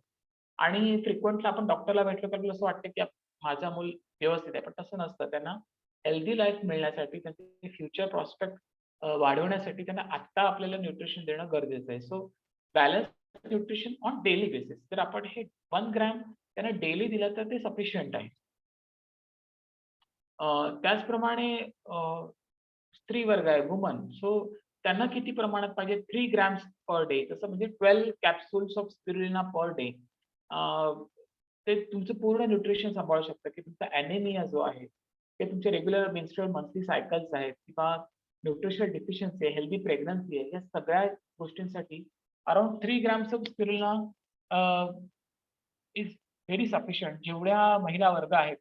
आणि फ्रिक्वेंटली आपण डॉक्टरला भेटलो तर आपल्याला असं वाटतं, की माझं मूल व्यवस्थित आहे. पण तसं नसतं. त्यांना हेल्थी लाईफ मिळण्यासाठी त्यांचे फ्युचर प्रॉस्पेक्ट वाढवण्यासाठी त्यांना आत्ता आपल्याला न्यूट्रिशन देणं गरजेचं आहे. So balance nutrition on daily basis. जर आपण हे 1 ग्रॅम त्यांना डेली दिलं तर ते सफिशियंट आहे. त्याचप्रमाणे स्त्री वर्ग आहे, वुमन. सो त्यांना किती प्रमाणात पाहिजे? 3 ग्रॅम्स पर डे. तसं म्हणजे 12 capsules of spirulina per day. ते तुमचं पूर्ण न्यूट्रिशन सांभाळू शकतं, की तुमचा ॲनेमिया जो आहे, ते तुमचे रेग्युलर मेन्स्ट्रुअल मंथली सायकल्स आहेत किंवा न्यूट्रिशनल डेफिशियन्सी आहे, हेल्दी प्रेग्नन्सी आहे, या सगळ्या गोष्टींसाठी around 3 grams of spirulina is very sufficient. जेवढ्या महिला वर्ग आहेत,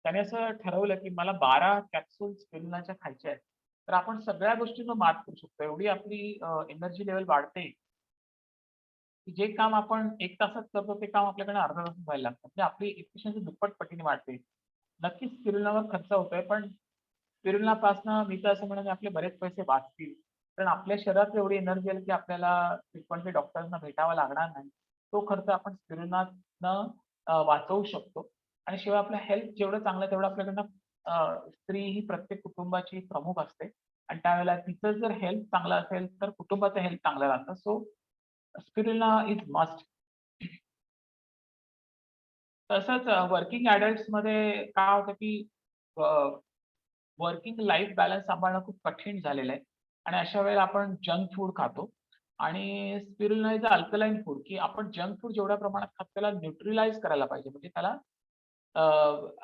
त्याने असं ठरवलं, की मला 12 कॅप्सूल्स स्पिरुलिनाच्या खायच्या आहेत. तर आपण सगळ्या गोष्टींवर मात करू शकतो. एवढी आपली एनर्जी लेव्हल वाढते, की जे काम आपण 1 तासात करतो, ते काम आपल्याकडे अर्ध्या तासात व्हायला लागतं. म्हणजे आपली एफिशियन्सी दुप्पट पटीने वाढते. नक्कीच स्पिरुलिनावर खर्च होतोय, पण स्पिरुलिनापासनं मी तर असं म्हणेन आपले बरेच पैसे वाचतील. कारण आपल्या शरीरात एवढी एनर्जी आहे, की आपल्याला फ्रिक्वेंटली डॉक्टरांना भेटावं लागणार नाही. तो खर्च आपण स्पिरुलिनातनं वाचवू शकतो. आणि शिवाय आपलं हेल्थ जेवढं चांगलं तेवढं आपल्याकडनं स्त्री ही प्रत्येक कुटुंबाची प्रमुख असते आणि त्यावेळेला तिचं जर हेल्थ चांगलं असेल, तर कुटुंबाचं हेल्थ चांगलं राहतं. So spirulina is must. तसंच वर्किंग अडल्ट्समध्ये काय होतं, की वर्किंग लाईफ बॅलन्स सांभाळणं खूप कठीण झालेलं आहे आणि अशा वेळेला आपण जंक फूड खातो आणि स्पिरुलिना इज अल्कलाईन फूड, की आपण जंक फूड जेवढ्या प्रमाणात खातो त्याला न्यूट्रलाइज करायला पाहिजे. म्हणजे त्याला अ,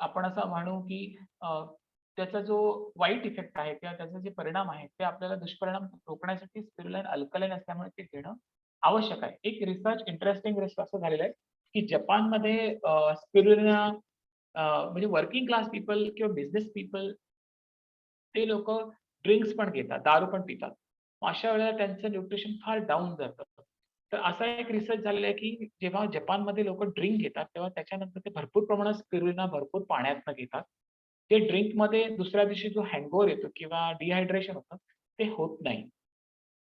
आपण असं म्हणू, की त्याचा जो वाईट इफेक्ट आहे किंवा त्याचे जे परिणाम आहेत, ते आपल्याला दुष्परिणाम रोखण्यासाठी स्पिरुलिना अल्कलाईन असल्यामुळे ते घेणं आवश्यक आहे. एक रिसर्च, इंटरेस्टिंग रिसर्च असं झालेलं आहे, की जपानमध्ये स्पिरुलिना म्हणजे वर्किंग क्लास पीपल किंवा बिझनेस पीपल ते लोकं ड्रिंक्स पण घेतात, दारू पण पितात. मग अशा वेळेला त्यांचं न्यूट्रिशन फार डाउन जातं. तर असा एक रिसर्च झालेला आहे, की जेव्हा जपानमध्ये लोकं ड्रिंक घेतात, तेव्हा त्याच्यानंतर ते भरपूर प्रमाणात स्पिरुलिना भरपूर पाण्यातनं घेतात. ते ड्रिंकमध्ये दुसऱ्या दिवशी जो हँगओव्हर येतो किंवा डिहायड्रेशन होतं, ते होत नाही.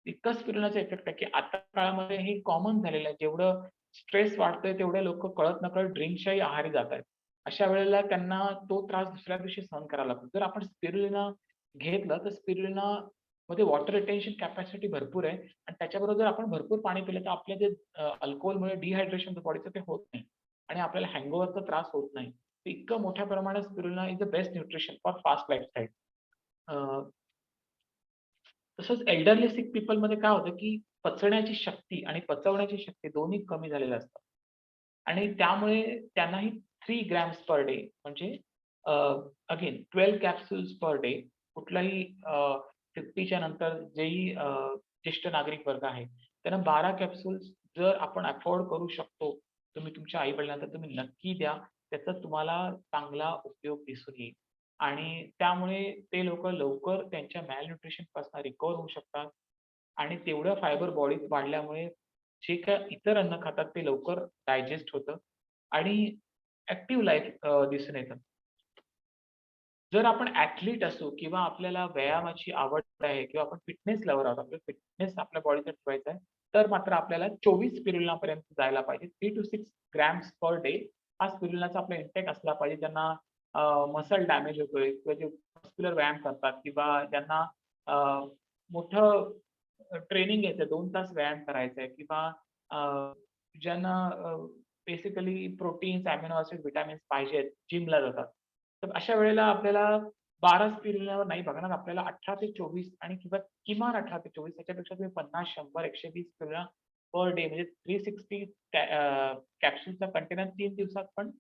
इतका स्पिरुलिनाचा इफेक्ट आहे, की आता काळामध्ये हे कॉमन झालेलं आहे. जेवढं स्ट्रेस वाढतोय, तेवढे लोकं कळत-नकळत ड्रिंकच्याही आहारी जात आहेत. अशा वेळेला त्यांना तो त्रास दुसऱ्या दिवशी सहन करावा लागतो. जर आपण स्पिरुलिना घेतलं, तर स्पिरुलिनामध्ये वॉटर रिटेन्शन कॅपॅसिटी भरपूर आहे आणि त्याच्याबरोबर जर आपण भरपूर पाणी पिलं, तर आपल्या जे अल्कोहोलमुळे डिहायड्रेशन बॉडीचं ते होत नाही आणि आपल्याला हँगओव्हरचा त्रास होत नाही. तर इतकं मोठ्या प्रमाणात spirulina is the best nutrition for fast lifestyle. तसंच एल्डरली सिक पीपलमध्ये काय होतं, की पचण्याची शक्ती आणि पचवण्याची शक्ती दोन्ही कमी झालेल्या असतात. आणि त्यामुळे त्यांनाही 3 ग्रॅम्स पर डे म्हणजे अगेन 12 कॅप्सूल्स पर डे कुठलाही 50च्या नंतर जेही ज्येष्ठ नागरिक वर्ग आहे, त्यांना 12 कॅप्सूल्स जर आपण अफोर्ड करू शकतो, तुम्ही तुमच्या आई-वडिलांना तर तुम्ही नक्की द्या. त्याचा तुम्हाला चांगला उपयोग दिसून येईल. आणि त्यामुळे ते लोकं लवकर त्यांच्या मालन्यूट्रिशनपासून रिकव्हर होऊ शकतात आणि तेवढं फायबर बॉडीत वाढल्यामुळे जे काही इतर अन्न खातात ते लवकर डायजेस्ट होतं आणि ॲक्टिव्ह लाईफ दिसून येतं. जर आपण ॲथलीट असू किंवा आपल्याला व्यायामाची आवड आहे किंवा आपण फिटनेस लव्हर आहोत, आपल्याला फिटनेस आपल्या बॉडीचा ठेवायचा आहे, तर मात्र आपल्याला 24 स्पिरुलिनापर्यंत जायला पाहिजे. 3 to 6 ग्रॅम्स पर डे हा स्पिरुलिनाचा आपला इंटेक असला पाहिजे. ज्यांना मसल डॅमेज होतोय किंवा जे मस्क्युलर व्यायाम करतात किंवा ज्यांना अ, मोठं ट्रेनिंग घ्यायचं 2 तास व्यायाम करायचा आहे किंवा ज्यांना basically proteins, amino acid, vitamins पाहिजेत, जिमला जातात. तर अशा वेळेला आपल्याला 12 स्पिरुलिनावर नाही बघणार. आपल्याला 18 ते 24 आणि किंवा किमान 18 ते 24 त्याच्यापेक्षा तुम्ही 50, 100, 120 स्पिरुलिना पर डे म्हणजे 360 कॅप्सूलचा कंटेनर 3 दिवसात पण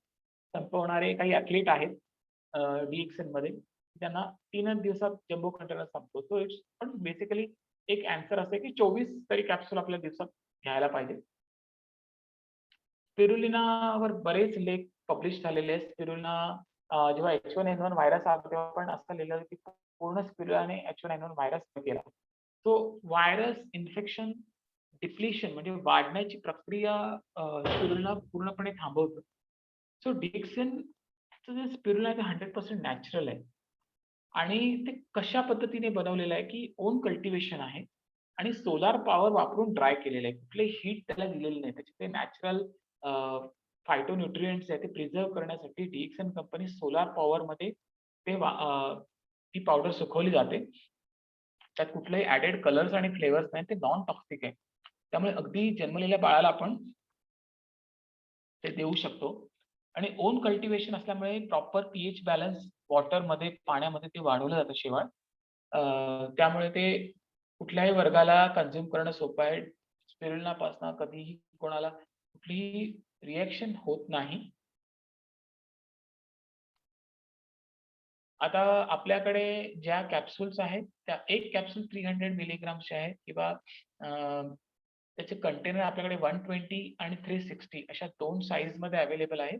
संपवणारे काही ॲथलीट आहेत डी-एक्सेलमध्ये. त्यांना 3च दिवसात जंबो कंटेनर संपतो. सो इट्स पण बेसिकली एक ॲन्सर असं आहे की 24 तरी कॅप्सूल आपल्या दिवसात घ्यायला पाहिजे. स्पिरुलिनावर बरेच लेख पब्लिश झालेले आहेत. स्पिरुलिना जेव्हा H1N1 व्हायरस आला तेव्हा पण असं लिहिलं की पूर्ण स्पिरुलिनाने H1N1 व्हायरस केला. तो व्हायरस इन्फेक्शन डिप्लिशन म्हणजे वाढण्याची प्रक्रिया स्पिरुलिना पूर्णपणे थांबवतो. सो डिएक्सिनचं जे स्पिरुलिना आहे ते 100% नॅचरल आहे. आणि ते कशा पद्धतीने बनवलेलं आहे, की ओन कल्टिव्हेशन आहे आणि सोलार पॉवर वापरून ड्राय केलेलं आहे. कुठलंही हीट त्याला दिलेलं नाही. त्याचे ते नॅचरल फायटोन्यूट्रिएंट्स आहेत ते प्रिझर्व्ह करण्यासाठी DXN कंपनी सोलार पॉवरमध्ये ते ती पावडर सुकवली जाते. त्यात कुठलेही ॲडेड कलर्स आणि फ्लेवर्स नाहीत. ते नॉन टॉक्सिक आहे. त्यामुळे अगदी जन्मलेल्या बाळाला आपण ते देऊ शकतो आणि ओन कल्टिव्हेशन असल्यामुळे प्रॉपर पीएच बॅलन्स वॉटरमध्ये, पाण्यामध्ये ते वाढवलं जातं शेवाळ. त्यामुळे ते कुठल्याही वर्गाला कन्झ्युम करणं सोपं आहे. स्पिरुलिनापासून कधीही कोणाला कुठलीही रिएक्शन होत नाही. आता आपल्याकडे ज्या कॅप्सूल्स आहेत, त्या एक कॅप्सूल 300 मिलीग्रामची आहे किंवा त्याचे कंटेनर आपल्याकडे 120 आणि 360 अशा 2 साइजमध्ये अवेलेबल आहेत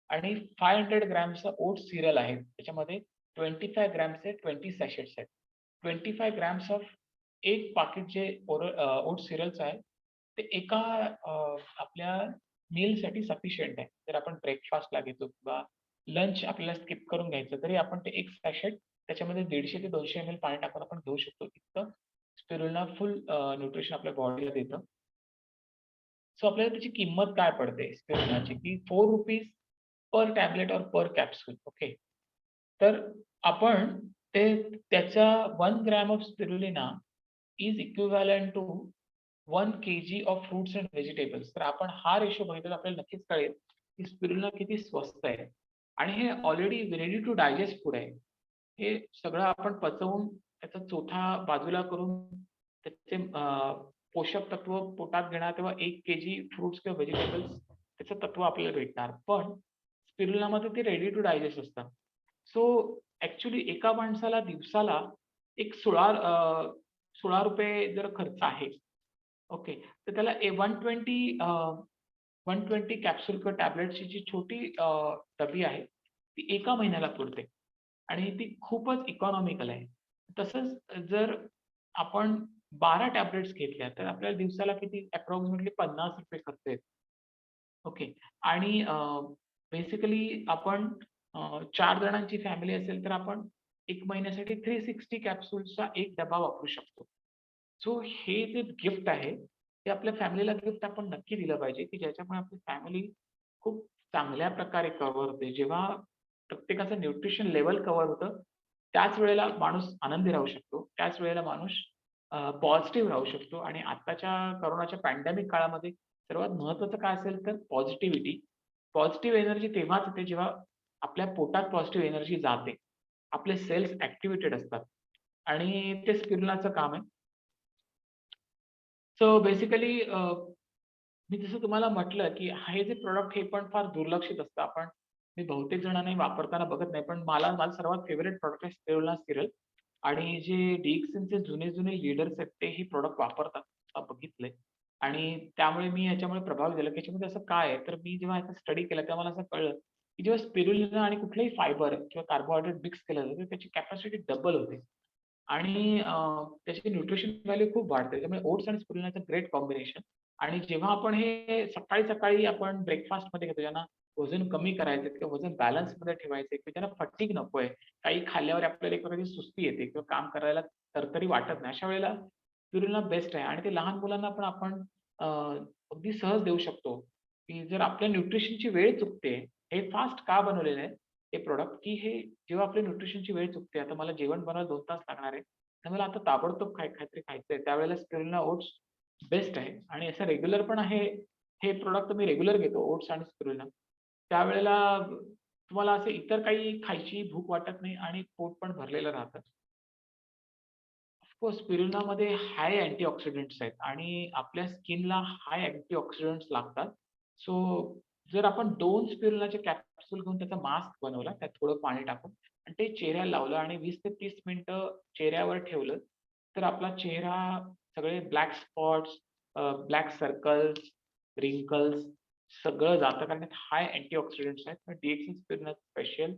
आणि 500 ग्रॅम्सचा ओट सिरियल आहे. त्याच्यामध्ये 25 ग्रॅम्सचे 20 सॅशेट्स आहेत. 25 ग्रॅम्स ऑफ एक पाकीट जे ओट सिरियलचं आहे, ते एका आपल्या मीलसाठी सफिशियंट आहे. जर आपण ब्रेकफास्टला घेतो किंवा लंच आपल्याला स्किप करून घ्यायचं तरी आपण ते एक सॅशेट त्याच्यामध्ये 150 ते 200 एमएल पाणी टाकून आपण घेऊ शकतो. इतकं स्पिरुलिना फुल न्यूट्रिशन आपल्या बॉडीला देतं. सो आपल्याला त्याची किंमत काय पडते स्पिरुलिनाची, की ₹4 पर टॅबलेट और पर कॅप्सूल. ओके. तर आपण ते त्याचा 1 gram of spirulina is equivalent to 1 KG of fruits and vegetables. तर आपण हा रेशो बघितला तर आपल्याला नक्कीच कळेल, की स्पिरुलिना किती स्वस्त आहे आणि हे already ready to digest food आहे. हे सगळं आपण पचवून त्याचा चोथा बाजूला करून त्याचे पोषक तत्व पोटात घेणार तेव्हा 1 केजी फ्रुट्स किंवा व्हेजिटेबल्स त्याचं तत्व आपल्याला भेटणार. पण स्पिरुलिनामध्ये ते रेडी टू डायजेस्ट असतात. सो ॲक्चुअली एका माणसाला दिवसाला एक ₹16 जर खर्च आहे, ओके. तर त्याला 120 कॅप्सूल किंवा टॅबलेट्सची जी छोटी डबी आहे, ती एका महिन्याला पुरते आणि ती खूपच इकॉनॉमिकल आहे. तसंच जर आपण 12 टॅबलेट्स घेतल्या, तर आपल्याला दिवसाला किती अप्रॉक्सिमेटली ₹50 खर्च येतो. ओके. आणि बेसिकली आपण 4 जणांची फॅमिली असेल, तर आपण 1 महिन्यासाठी 360 कॅप्सूल्सचा एक डबा वापरू शकतो. सो हे जे गिफ्ट आहे, ते आपल्या फॅमिलीला गिफ्ट आपण नक्की दिलं पाहिजे, की ज्याच्यामुळे आपली फॅमिली खूप चांगल्या प्रकारे कव्हर होते. जेव्हा प्रत्येकाचं न्यूट्रिशन लेव्हल कव्हर होतं, त्याच वेळेला माणूस आनंदी राहू शकतो. त्याच वेळेला माणूस पॉझिटिव्ह राहू शकतो आणि आत्ताच्या कोरोनाच्या पॅन्डेमिक काळामध्ये सर्वात महत्त्वाचं काय असेल तर पॉझिटिव्हिटी. पॉझिटिव्ह एनर्जी तेव्हाच येते जेव्हा आपल्या पोटात पॉझिटिव्ह एनर्जी जाते. आपले सेल्स ॲक्टिव्हेटेड असतात आणि ते स्पिरुलिनाचं काम आहे. सो बेसिकली मी जसं तुम्हाला म्हटलं, की हे जे प्रॉडक्ट हे पण फार दुर्लक्षित असतं. मी बहुतेक जणांनाही वापरताना बघत नाही. पण माझं सर्वात फेव्हरेट प्रॉडक्ट आहे स्पिरुलिना सिरल आणि जे DXNचे जुने लीडर्स आहेत ते ही प्रॉडक्ट वापरतात. बघितलंय आणि त्यामुळे मी याच्यामुळे प्रभावित झालो, की याच्यामध्ये असं काय आहे? तर मी जेव्हा याचा स्टडी केला तेव्हा मला असं कळलं, की जेव्हा स्पिरुलिना आणि कुठलंही फायबर किंवा कार्बोहायड्रेट मिक्स केलं जातं, त्याची कॅपॅसिटी डबल होते. आणि त्याची न्यूट्रिशन व्हॅल्यू खूप वाढते. त्यामुळे ओट्स आणि स्पिरुलिनाचं ग्रेट कॉम्बिनेशन आणि जेव्हा आपण हे सकाळी-सकाळी आपण ब्रेकफास्टमध्ये घेतो, ज्यांना वजन कमी करायचं किंवा वजन बॅलन्समध्ये ठेवायचं किंवा त्यांना फटीग नकोय. काही खाल्ल्यावर आपल्याला एक प्रकारची सुस्ती येते किंवा काम करायला तरतरी वाटत नाही. अशा वेळेला स्पिरुलिना बेस्ट आहे आणि ते लहान मुलांना पण आपण अगदी सहज देऊ शकतो, की जर आपल्या न्यूट्रिशनची वेळ चुकते, हे फास्ट का बनवलेलं आहे हे प्रॉडक्ट, की हे जेव्हा आपल्या न्यूट्रिशनची वेळ चुकते, आता मला जेवण बनवायला 2 तास लागणार आहे आणि मला आता ताबडतोब काहीतरी खायचंय, त्यावेळेला स्पिरुलिना ओट्स बेस्ट आहे आणि असं रेग्युलर पण आहे. हे प्रॉडक्ट मी रेग्युलर घेतो ओट्स आणि स्पिरुलिना. त्यावेळेला तुम्हाला असं इतर काही खायची भूक वाटत नाही आणि पोट पण भरलेलं राहतं. ऑफकोर्स स्पिरुलिनामध्ये हाय अँटीऑक्सिडंट्स आहेत आणि आपल्या स्किनला हाय अँटीऑक्सिडंट्स लागतात. सो जर आपण 2 स्पिरुलिनाचे कॅप्सूल घेऊन त्याचा मास्क बनवला, त्यात थोडं पाणी टाकून आणि ते चेहऱ्याला लावलं आणि 20 ते 30 मिनिटं चेहऱ्यावर ठेवलं, तर आपला चेहरा सगळे black spots, black circles, wrinkles सगळं जातं कारण त्यात हाय अँटीऑक्सिडंट्स आहेत. तर DXN स्पिरुलिना स्पेशल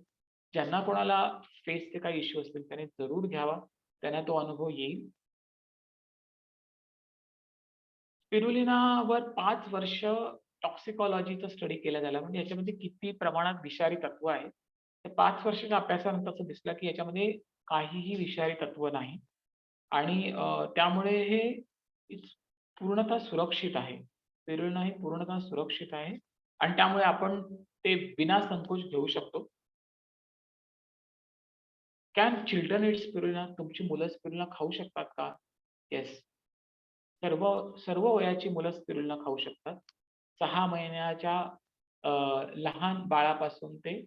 ज्यांना कोणाला फेसचे काही इश्यू असतील त्याने जरूर घ्यावा. त्यांना तो अनुभव येईल. स्पिरुलिनावर 5 वर्ष टॉक्सिकॉलॉजीचा स्टडी केला झाला. म्हणजे याच्यामध्ये किती प्रमाणात विषारी तत्व आहे. तर 5 वर्षाच्या अभ्यासानंतर असं दिसलं, की याच्यामध्ये काहीही विषारी तत्व नाही आणि त्यामुळे हे इट्स पूर्णतः सुरक्षित आहे. स्पिरुलिना हे पूर्णतः सुरक्षित आहे आणि त्यामुळे आपण ते बिना संकोच घेऊ शकतो. Can children eat spirulina? तुमची मुलं स्पिरुलिना खाऊ शकतात का? येस. सर्व सर्व वयाची मुलं स्पिरुलिना खाऊ शकतात. 6 महिन्याच्या अ, लहान बाळापासून ते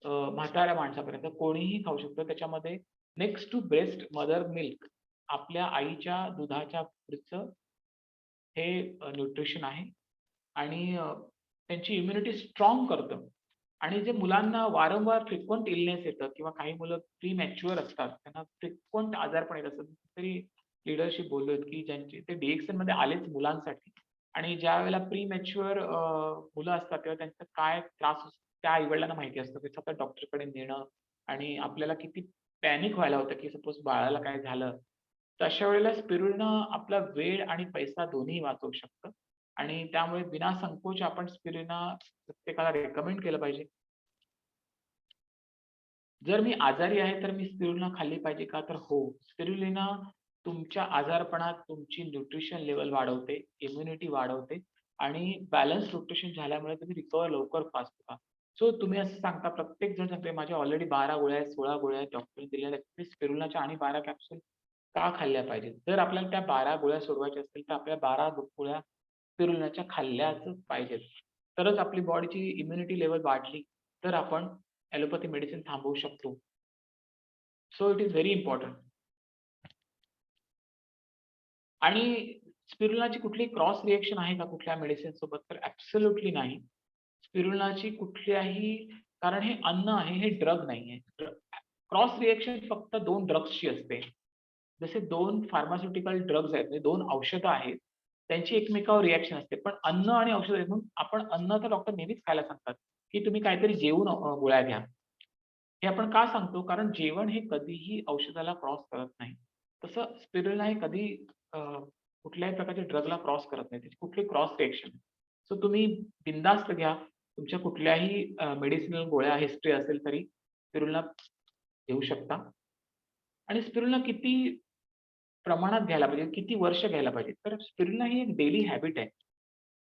म्हाताऱ्या माणसापर्यंत कोणीही खाऊ शकतं. त्याच्यामध्ये next to breast mother milk आपल्या आईच्या दुधाच्या पुढचं हे न्यूट्रिशन आहे आणि त्यांची इम्युनिटी स्ट्राँग करतं आणि जे मुलांना वारंवार फ्रिक्वेंट इलनेस येतं किंवा काही मुलं प्रीमॅच्युअर असतात. त्यांना फ्रिक्वेंट आजारपण येत असतात. तरी लीडरशी बोललोय, की ज्यांचे ते DXNमध्ये आलेच मुलांसाठी आणि ज्यावेळेला प्रीमॅच्युअर मुलं असतात तेव्हा त्यांचा काय त्रास असतो त्या आई-वडिलांना माहिती असतं, की सतत डॉक्टरकडे नेणं आणि आपल्याला किती पॅनिक व्हायला होतं, की सपोज बाळाला काय झालं. तर अशा वेळेला स्पिरुलिना आपला वेळ आणि पैसा दोन्ही वाचवू शकतं आणि त्यामुळे बिना संकोच आपण स्पिरुलिना प्रत्येकाला रेकमेंड केलं पाहिजे. जर मी आजारी आहे, तर मी स्पिरुलिना खाल्ली पाहिजे का? तर हो. स्पिरुलिना तुमच्या आजारपणात तुमची न्यूट्रिशन लेव्हल वाढवते, इम्युनिटी वाढवते आणि बॅलन्स न्यूट्रिशन झाल्यामुळे तुम्ही रिकव्हर लवकर फास्ट होता. सो तुम्ही असं सांगता, प्रत्येक जण सांगतोय, "माझ्या ऑलरेडी 12 गोळ्या आहेत, 16 गोळ्या आहेत, डॉक्टरने दिलेल्या आहेत. मी स्पिरुलिनाच्या आणि 12 कॅप्सूल का खाल्ल्या पाहिजेत?" जर आपल्याला त्या 12 गोळ्या सोडवायच्या असतील, तर आपल्या 12 गोळ्या स्पिरुलिनाच्या खाल्ल्याच पाहिजेत. तरच आपली बॉडीची इम्युनिटी लेव्हल वाढली, तर आपण ॲलोपॅथी मेडिसिन थांबवू शकतो. So it is very important. आणि स्पिरुलिनाची कुठलीही क्रॉस रिएक्शन आहे का कुठल्या मेडिसिन सोबत? तर ॲब्सोल्युटली नाही. स्पिरुलिनाची कुठल्याही कारण हे अन्न आहे, हे ड्रग नाहीये. क्रॉस रिएक्शन फक्त 2 ड्रग्सची असते. जसे 2 फार्मास्युटिकल ड्रग्ज आहेत, म्हणजे 2 औषधं आहेत, त्यांची एकमेकावर रिएक्शन असते. पण अन्न आणि औषध आहेत म्हणून आपण अन्न तर डॉक्टर नेहमीच खायला सांगतात, की तुम्ही काहीतरी जेवून गोळ्या घ्या. हे आपण का सांगतो? कारण जेवण हे कधीही औषधाला क्रॉस करत नाही. तसं स्पिरुलिना हे कधी अ, कुठल्याही प्रकारच्या ड्रगला क्रॉस करत नाही. त्याची कुठली क्रॉस रिएक्शन नाही. सो तुम्ही बिनधास्त घ्या. तुमच्या कुठल्याही मेडिसिनल गोळ्या हिस्ट्री असेल तरी स्पिरुलिना घेऊ शकता. आणि स्पिरुलिना किती प्रमाणात घ्यायला पाहिजे, किती वर्ष घ्यायला पाहिजे? तर स्पिरुलिना ही एक डेली हॅबिट आहे.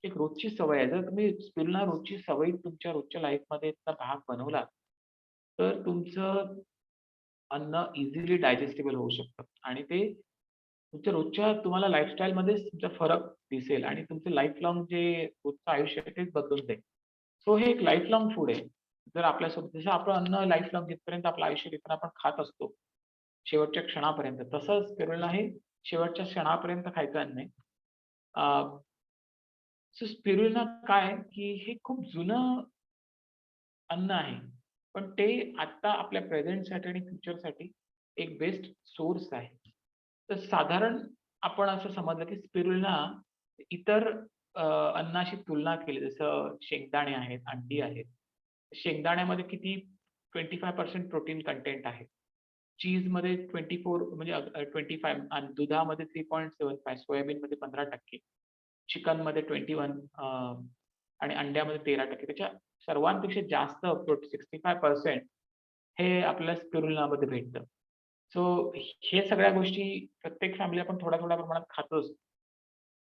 एक रोजची सवय आहे. जर तुम्ही स्पिरुलिना रोजची सवय तुमच्या रोजच्या लाईफमध्ये त्याचा भाग बनवलात, तर तुमचं अन्न इझिली डायजेस्टिबल होऊ शकतं आणि ते तुमच्या रोजच्या तुम्हाला लाईफस्टाईलमध्येच तुमचा फरक दिसेल आणि तुमचं लाईफ लाँग जे रोजचं आयुष्य आहे तेच बदलून जाईल. सो हे एक लाईफ लाँग फूड आहे. जर आपल्यासोबत जसं आपण अन्न लाईफ लाँग जिथपर्यंत आपलं आयुष्य तिथपर्यंत आपण खात असतो, शेवटच्या क्षणापर्यंत. तसंच स्पिरुलिना हे शेवटच्या क्षणापर्यंत खायचं अन्न आहे. सो स्पिरुलिना काय आहे, की हे खूप जुनं अन्न आहे. पण ते आत्ता आपल्या प्रेझेंटसाठी आणि फ्युचरसाठी एक बेस्ट सोर्स आहे. तर साधारण आपण असं समजलं, की स्पिरुलिना इतर अन्नाशी तुलना केली जसं शेंगदाणे आहेत, अंडी आहेत. शेंगदाण्यामध्ये किती 25% प्रोटीन कंटेंट आहे. चीजमध्ये 24 म्हणजे 25 आणि दुधामध्ये 3.75 सोयाबीनमध्ये 15% चिकनमध्ये 21 आणि अंड्यामध्ये 13% त्याच्या सर्वांपेक्षा जास्त अप्रोच 65% हे आपल्याला स्पिरुलिनामध्ये भेटतं. सो हे सगळ्या गोष्टी प्रत्येक फॅमिली आपण थोड्या-थोड्या प्रमाणात खातोच.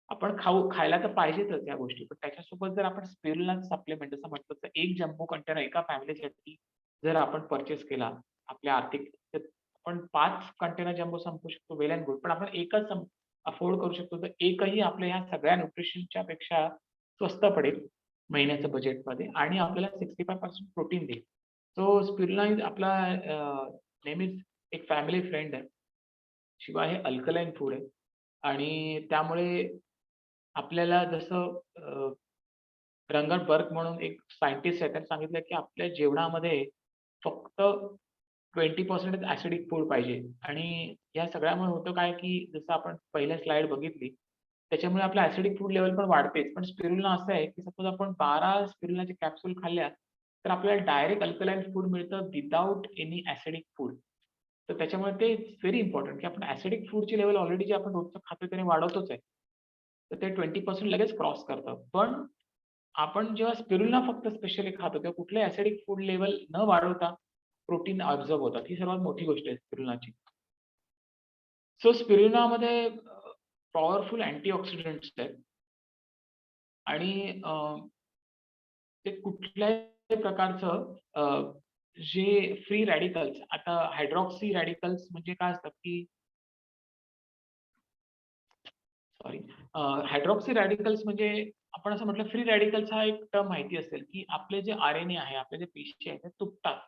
आपण खायला तर पाहिजेतच या गोष्टी. पण त्याच्यासोबत जर आपण स्पिरुलिनाचं सप्लिमेंट जसं म्हटलं तर एक जम्बो कंटेनर एका फॅमिलीसाठी जर आपण पर्चेस केला, आपल्या आर्थिक तर आपण 5 कंटेनर जम्बो संपवू शकतो, वेल एंड गुड. पण आपण एकच अफोर्ड करू शकतो, तर एकही आपल्या ह्या सगळ्या न्यूट्रिशनच्या पेक्षा स्वस्त पडेल महिन्याच्या बजेटमध्ये आणि आपल्याला 65% प्रोटीन देईल. सो स्पिरुलिना आपला नेहमीच एक फॅमिली फ्रेंड आहे. शिवाय हे अल्कलाईन फूड आहे आणि त्यामुळे आपल्याला जसं रंगत बर्ग म्हणून एक सायंटिस्ट आहे, त्यांनी सांगितलं की आपल्या जेवणामध्ये फक्त 20% ॲसिडिक फूड पाहिजे आणि या सगळ्यामुळे होतं काय, की जसं आपण पहिल्या स्लाईड बघितली, त्याच्यामुळे आपलं ॲसिडिक फूड लेव्हल पण वाढतेच. पण स्पिरुलिना असं आहे, की सपोज आपण 12 स्पिरुलिनाचे कॅप्सूल खाल्ल्या, तर आपल्याला डायरेक्ट अल्कलाईन फूड मिळतं विथआऊट एनी ॲसिडिक फूड. तर त्याच्यामुळे ते इट्स व्हेरी इम्पोर्टंट, की आपण ॲसिडिक फूडची लेव्हल ऑलरेडी जे आपण रोजचं खातोय त्याने वाढवतोच आहे. तर ते 20% लगेच क्रॉस करतं. पण आपण जेव्हा स्पिरुलिना फक्त स्पेशली खातो तेव्हा कुठल्याही ॲसिडिक फूड लेव्हल न वाढवता प्रोटीन ॲब्सॉर्ब होतात. ही सर्वात मोठी गोष्ट आहे स्पिरुलिनाची. सो स्पिरुलिनामध्ये पॉवरफुल अँटीऑक्सिडंट्स आहेत आणि ते कुठल्याही प्रकारचं जे फ्री रॅडिकल्स आता हायड्रॉक्सी रॅडिकल्स म्हणजे काय असतात, की सॉरी हायड्रॉक्सी रॅडिकल्स म्हणजे आपण असं म्हटलं फ्री रॅडिकल्स हा एक टर्म माहिती असेल, की आपले जे आर-एन-ए आहे, आपले जे पेशी आहेत, ते तुटतात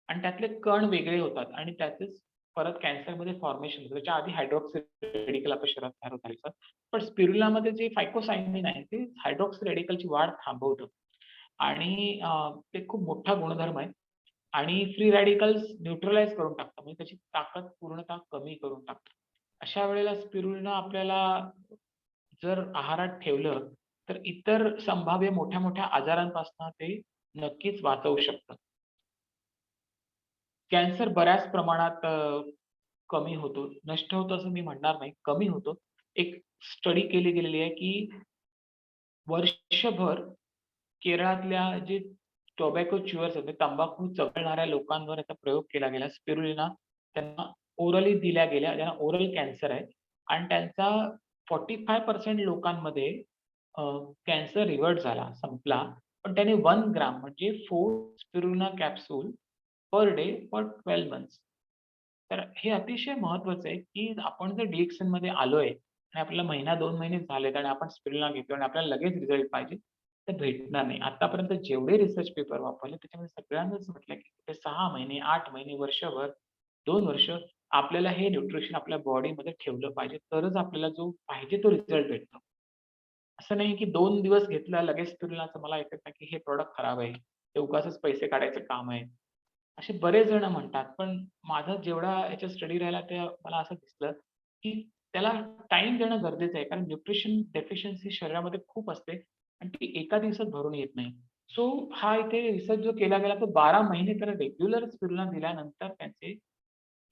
आणि त्यातले कण वेगळे होतात आणि त्याचेच परत कॅन्सरमध्ये फॉर्मेशन होतं. त्याच्या आधी हायड्रॉक्सी रेडिकल आपल्या शरीरात तयार होत राहायचं. पण स्पिरुलिनामध्ये जे फायकोसायनिन आहे, ते हायड्रॉक्सी रेडिकलची वाढ थांबवतं आणि ते खूप मोठा गुणधर्म आहे आणि फ्री रॅडिकल्स न्यूट्रलाइज करून टाकतं. म्हणजे त्याची ताकद पूर्णतः कमी करून टाकतं. अशा वेळेला स्पिरुलिना आपल्याला जर आहारात ठेवलं, तर इतर संभाव्य मोठ्या-मोठ्या आजारांपासून ते नक्कीच वाचवू शकतं. कॅन्सर बऱ्याच प्रमाणात कमी होतो. नष्ट होतो असं मी म्हणणार नाही, कमी होतो. एक स्टडी केली गेलेली आहे, की वर्षभर केरळातल्या जे टोबॅको च्युअर्स आहेत, म्हणजे तंबाखू चघळणाऱ्या लोकांवर याचा प्रयोग केला गेला. स्पिरुलिना त्यांना ओरली दिल्या गेल्या, ज्यांना ओरल कॅन्सर आहे आणि त्यांचा 45% लोकांमध्ये कॅन्सर रिव्हर्ट झाला, संपला. पण त्याने 1 ग्राम म्हणजे 4 spirulina capsule per day for 12 months. तर हे अतिशय महत्वाचं आहे, की आपण जर डी-एडिक्शनमध्ये आलोय आणि आपल्याला महिना 2 महिने झालेत आणि आपण स्पिरुलिना घेतोय आणि आपल्याला लगेच रिझल्ट पाहिजे, तर भेटणार नाही. आतापर्यंत जेवढे रिसर्च पेपर वापरले त्याच्यामध्ये सगळ्यांनाच म्हटलं, की ते 6 महिने, 8 महिने, वर्षभर, 2 वर्ष आपल्याला हे न्यूट्रिशन आपल्या बॉडीमध्ये ठेवलं पाहिजे. तरच आपल्याला जो पाहिजे तो रिझल्ट भेटतो. असं नाही, की 2 दिवस घेतला लगेच स्पिरुलिनाचा मला इफेक्ट आहे, की हे प्रॉडक्ट खराब आहे. ते उगाचच पैसे काढायचं काम आहे. असे बरेच जण म्हणतात. पण माझा जेवढा याच्यात स्टडी राहिला ते मला असं दिसलं, की त्याला टाईम देणं गरजेचं आहे. कारण न्यूट्रिशन डेफिशियन्सी शरीरामध्ये खूप असते आणि ती एका दिवसात भरून येत नाही. सो हा इथे रिसर्च जो केला गेला तो 12 महिने त्याला रेग्युलर स्पिरुलिना दिल्यानंतर त्यांचे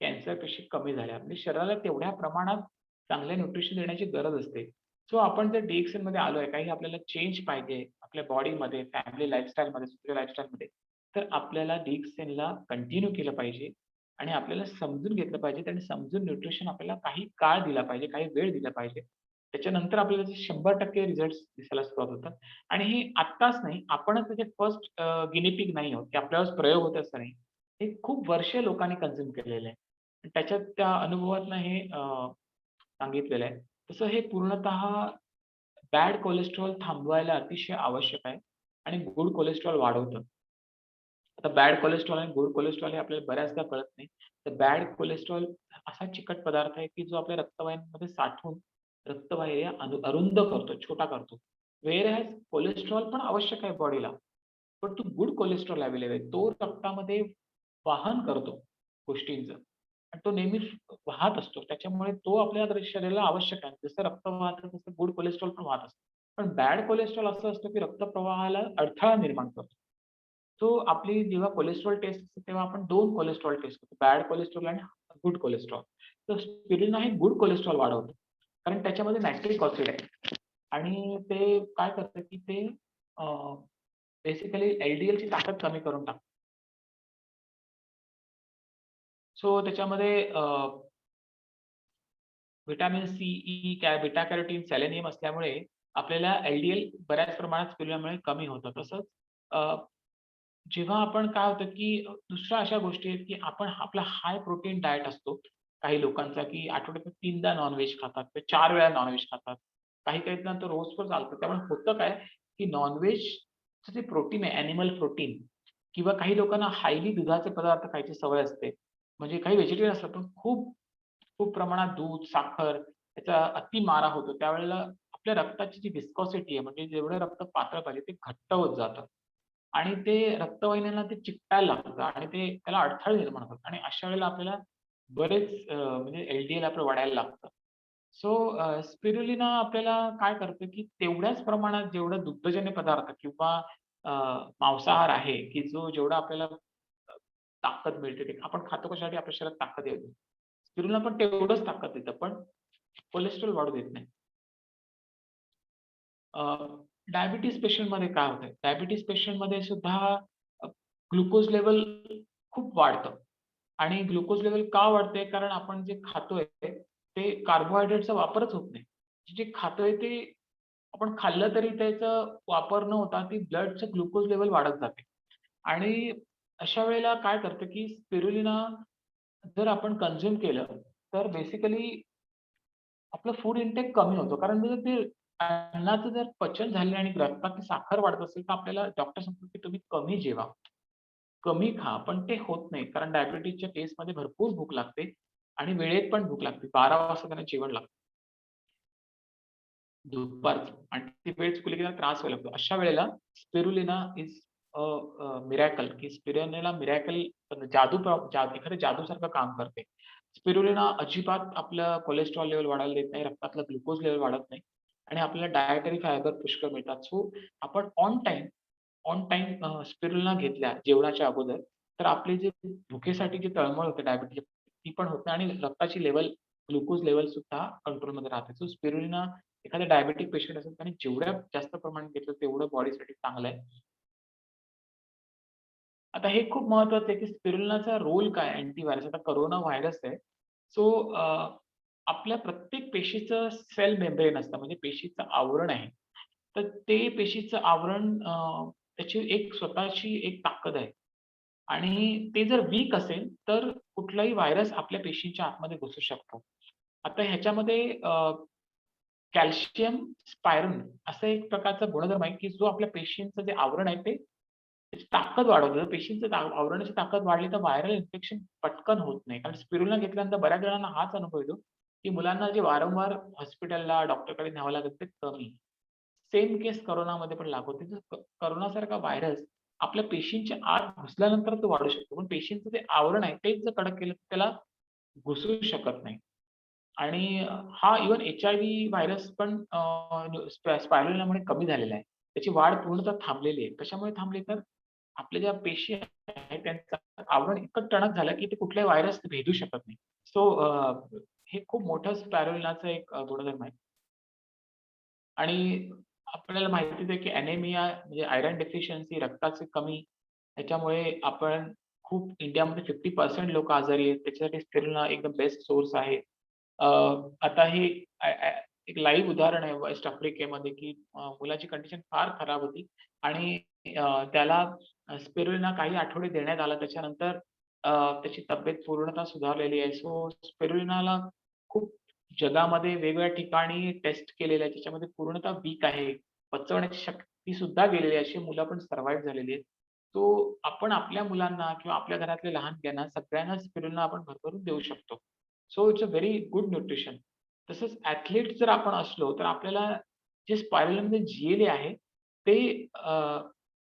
कॅन्सर पेशी कमी झाल्या. म्हणजे शरीराला तेवढ्या प्रमाणात चांगले न्यूट्रिशन देण्याची गरज असते. सो आपण जर डी-एडिक्शनमध्ये आलोय, काही आपल्याला चेंज पाहिजे आपल्या बॉडीमध्ये, फॅमिली लाईफस्टाईलमध्ये, सोशल लाईफस्टाईलमध्ये, तर आपल्याला डी-एडिक्शनला कंटिन्यू केलं पाहिजे आणि आपल्याला समजून घेतलं पाहिजे आणि समजून न्यूट्रिशन आपल्याला काही काळ दिला पाहिजे, काही वेळ दिला पाहिजे. त्याच्यानंतर आपल्याला ते 100% रिझल्ट्स दिसायला सुरुवात होतात आणि हे आत्ताच नाही, आपणच त्याचे फर्स्ट गिनी नाही आहोत, की आपल्यावरच प्रयोग होत असं नाही. हे खूप वर्ष लोकांनी कन्झ्युम केलेलं आहे. त्याच्यात त्या अनुभवातनं हे सांगितलेलं आहे. तसं हे पूर्णतः बॅड कोलेस्टेरॉल थांबवायला अतिशय आवश्यक आहे आणि गुड कोलेस्टेरॉल वाढवतं. आता बॅड कोलेस्टेरॉल आणि गुड कोलेस्टेरॉल हे आपल्याला बऱ्याचदा कळत नाही. तर बॅड कोलेस्टेरॉल असा चिकट पदार्थ आहे, की जो आपल्या रक्तवाहिन्यांमध्ये साठवून रक्तवाहिन्या अरुंद करतो, छोटा करतो. व्हेअरएज कोलेस्टेरॉल पण आवश्यक आहे बॉडीला. पण तो गुड कोलेस्टेरॉल अवेलेबल आहे. तो रक्तामध्ये वाहन करतो गोष्टींचं आणि तो नेहमी वाहत असतो. त्याच्यामुळे तो आपल्या शरीराला आवश्यक आहे. जसं रक्त वाहतं तसं गुड कोलेस्टेरॉल पण वाहत असतं. पण बॅड कोलेस्टेरॉल असं असतं, की रक्तप्रवाहाला अडथळा निर्माण करतो. सो आपली जेव्हा कोलेस्टेरॉल टेस्ट असते, तेव्हा आपण 2 कोलेस्टेरॉल टेस्ट करतो. बॅड कोलेस्टेरॉल आणि गुड कोलेस्टेरॉल. तर स्पिरुलिना हे गुड कोलेस्टेरॉल वाढवतं. कारण त्याच्यामध्ये नायट्रिक ॲसिड आहे आणि ते काय करतं, की ते बेसिकली LDL ची ताकद कमी करून टाकतो. सो त्याच्यामध्ये vitamin C, E, beta carotene, selenium असल्यामुळे आपल्याला LDL बऱ्याच प्रमाणात स्पिरुलिनामुळे कमी होतं. तसंच अ, जेव्हा आपण काय होतं, की दुसऱ्या अशा गोष्टी आहेत, की आपण आपला हाय प्रोटीन डायट असतो. काही लोकांचा, की आठवड्यातून 3दा नॉन-व्हेज खातात, ते 4 वेळा नॉन-व्हेज खातात. काही-काहींना तर रोज पण चालतं. त्यामुळे होतं काय, की नॉन-व्हेजचं जे प्रोटीन आहे, ॲनिमल प्रोटीन किंवा काही लोकांना हायली दुधाचे पदार्थ खायची सवय असते. म्हणजे काही व्हेजिटेरियन असतात, पण खूप खूप प्रमाणात दूध, साखर याचा अति मारा होतो. त्यावेळेला आपल्या रक्ताची जी व्हिस्कोसिटी आहे, म्हणजे जेवढं रक्त पातळ पाहिजे ते घट्ट होत जातं आणि ते रक्तवाहिन्यांना ते चिकटायला लागतं आणि ते त्याला अडथळे निर्माण होतात आणि अशा वेळेला आपल्याला बरेच म्हणजे LDL आपलं वाढायला लागतं. सो स्पिरुलिना आपल्याला काय करतं, की तेवढ्याच प्रमाणात जेवढं दुग्धजन्य पदार्थ किंवा अ, मांसाहार आहे, की जो जेवढा आपल्याला ताकद मिळते ते आपण खातो कशासाठी? आपल्या शरीरात ताकद यावी. स्पिरुलिना पण तेवढंच ताकद देतं, पण कोलेस्ट्रॉल वाढू देत नाही. डायबिटीज पेशंटमध्ये काय होतंय? डायबिटीज पेशंटमध्ये सुद्धा ग्लुकोज लेव्हल खूप वाढतं आणि ग्लुकोज लेव्हल का वाढते? कारण आपण जे खातोय ते कार्बोहायड्रेटचा वापरच होत नाही. जे खातोय ते आपण खाल्लं तरी त्याचा वापर न होता ती ब्लडचं ग्लुकोज लेव्हल वाढत जाते आणि अशा वेळेला काय करतं, की स्पिरुलिना जर आपण कन्झ्युम केलं, तर बेसिकली आपलं फूड इंटेक कमी होतो. कारण जर ते अन्नाचं जर पचन झालं आणि रक्तातली साखर वाढत असेल, तर आपल्याला डॉक्टर सांगतात, की तुम्ही कमी जेवा, कमी खा. पण ते होत नाही. कारण डायबिटीजच्या केसमध्ये भरपूर भूक लागते आणि वेळेत पण भूक लागते. 12 वाजता त्यांना जेवण लागतं दुपारचं आणि ती वेळ चुकली की त्यांना त्रास व्हायला लागतो. अशा वेळेला स्पिरुलिना इज मिरेकल की स्पिरुलिना मिरेकल एखाद्या जादूसारखं काम करते. स्पिरुलिना अजिबात आपलं कोलेस्ट्रॉल लेव्हल वाढायला देत नाही, रक्तातलं ग्लुकोज लेव्हल वाढत नाही आणि आपल्याला डायटरी फायबर पुष्कळ मिळतात. सो आपण ऑन टाईम स्पिरुलिना घेतल्या जेवणाच्या अगोदर, तर आपली जी भुकेसाठी जी तळमळ होते डायबिटीज ती पण होत नाही आणि रक्ताची लेव्हल, ग्लुकोज लेव्हल सुद्धा कंट्रोलमध्ये राहते. सो स्पिरुलिना एखादा डायबिटिक पेशंट असेल त्याने जेवढ्या जास्त प्रमाणात घेतलं तेवढं बॉडीसाठी चांगलं आहे. आता हे खूप महत्वाचं आहे, की स्पिरुलिनाचा रोल काय अँटीव्हायरस आता कोरोना व्हायरस आहे. सो आपल्या प्रत्येक पेशीचं सेल मेम्ब्रेन असतं म्हणजे पेशीचं आवरण आहे. तर ते पेशीचं आवरण त्याची एक स्वतःची एक ताकद आहे आणि ते जर वीक असेल, तर कुठलाही व्हायरस आपल्या पेशींच्या आतमध्ये घुसू शकतो. आता ह्याच्यामध्ये कॅल्शियम स्पायरम असं एक प्रकारचा गुणधर्म आहे, की जो आपल्या पेशींचं जे आवरण आहे ते त्याची ताकद वाढवतो. जर पेशींचं आवरणाची ताकद वाढली तर व्हायरल इन्फेक्शन पटकन होत नाही. कारण स्पिरुलिना घेतल्यानंतर बऱ्याच जणांना हाच अनुभव येतो, की मुलांना जे वारंवार हॉस्पिटलला, डॉक्टरकडे न्यावं लागतं ते कमी. सेम केस कोरोनामध्ये पण लागू होते. तर कोरोनासारखा व्हायरस आपल्या पेशींच्या आत घुसल्यानंतर तो वाढू शकतो. पण पेशींचं जे आवरण आहे तेच जर कडक केलं तर त्याला घुसू शकत नाही. आणि हा इव्हन HIV व्हायरस पण स्पायरुलिनामुळे कमी झालेला आहे. त्याची वाढ पूर्णतः थांबलेली आहे. कशामुळे थांबली तर आपल्या ज्या पेशी आहेत त्यांचं आवरण इतकं टणक झालं, की ते कुठलाही व्हायरस भेदू शकत नाही. सो हे खूप मोठं स्पायरुलिनाचं एक गुणधर्म आहे. आणि आपल्याला माहितीच आहे, की एनेमिया म्हणजे आयर्न डेफिशियन्सी रक्ताची कमी ह्याच्यामुळे आपण खूप इंडियामध्ये 50% लोकं आजारी आहेत. त्याच्यासाठी स्पिरुलिना एकदम बेस्ट सोर्स आहे. अ, आता हे एक लाईव्ह उदाहरण आहे वेस्ट आफ्रिकेमध्ये, की मुलाची कंडिशन फार खराब होती आणि त्याला स्पिरुलिना काही आठवडे देण्यात आला. त्याच्यानंतर अ, त्याची तब्येत पूर्णतः सुधारलेली आहे. सो स्पिरुलिनाला खूप जगामध्ये वेगवेगळ्या ठिकाणी टेस्ट केलेल्या आहेत. त्याच्यामध्ये पूर्णतः वीक आहे. पचवण्याची शक्ती सुद्धा गेलेली आहे. अशी मुलं पण सर्व्हाईव्ह झालेली आहेत. सो आपण आपल्या मुलांना किंवा आपल्या घरातल्या लहान सगळ्यांना स्पिरुलिना आपण भरभरून देऊ शकतो. So it's a very good nutrition. तसंच ॲथलीट जर आपण असलो, तर आपल्याला जे स्पायरुलिनाचे GLA आहे, ते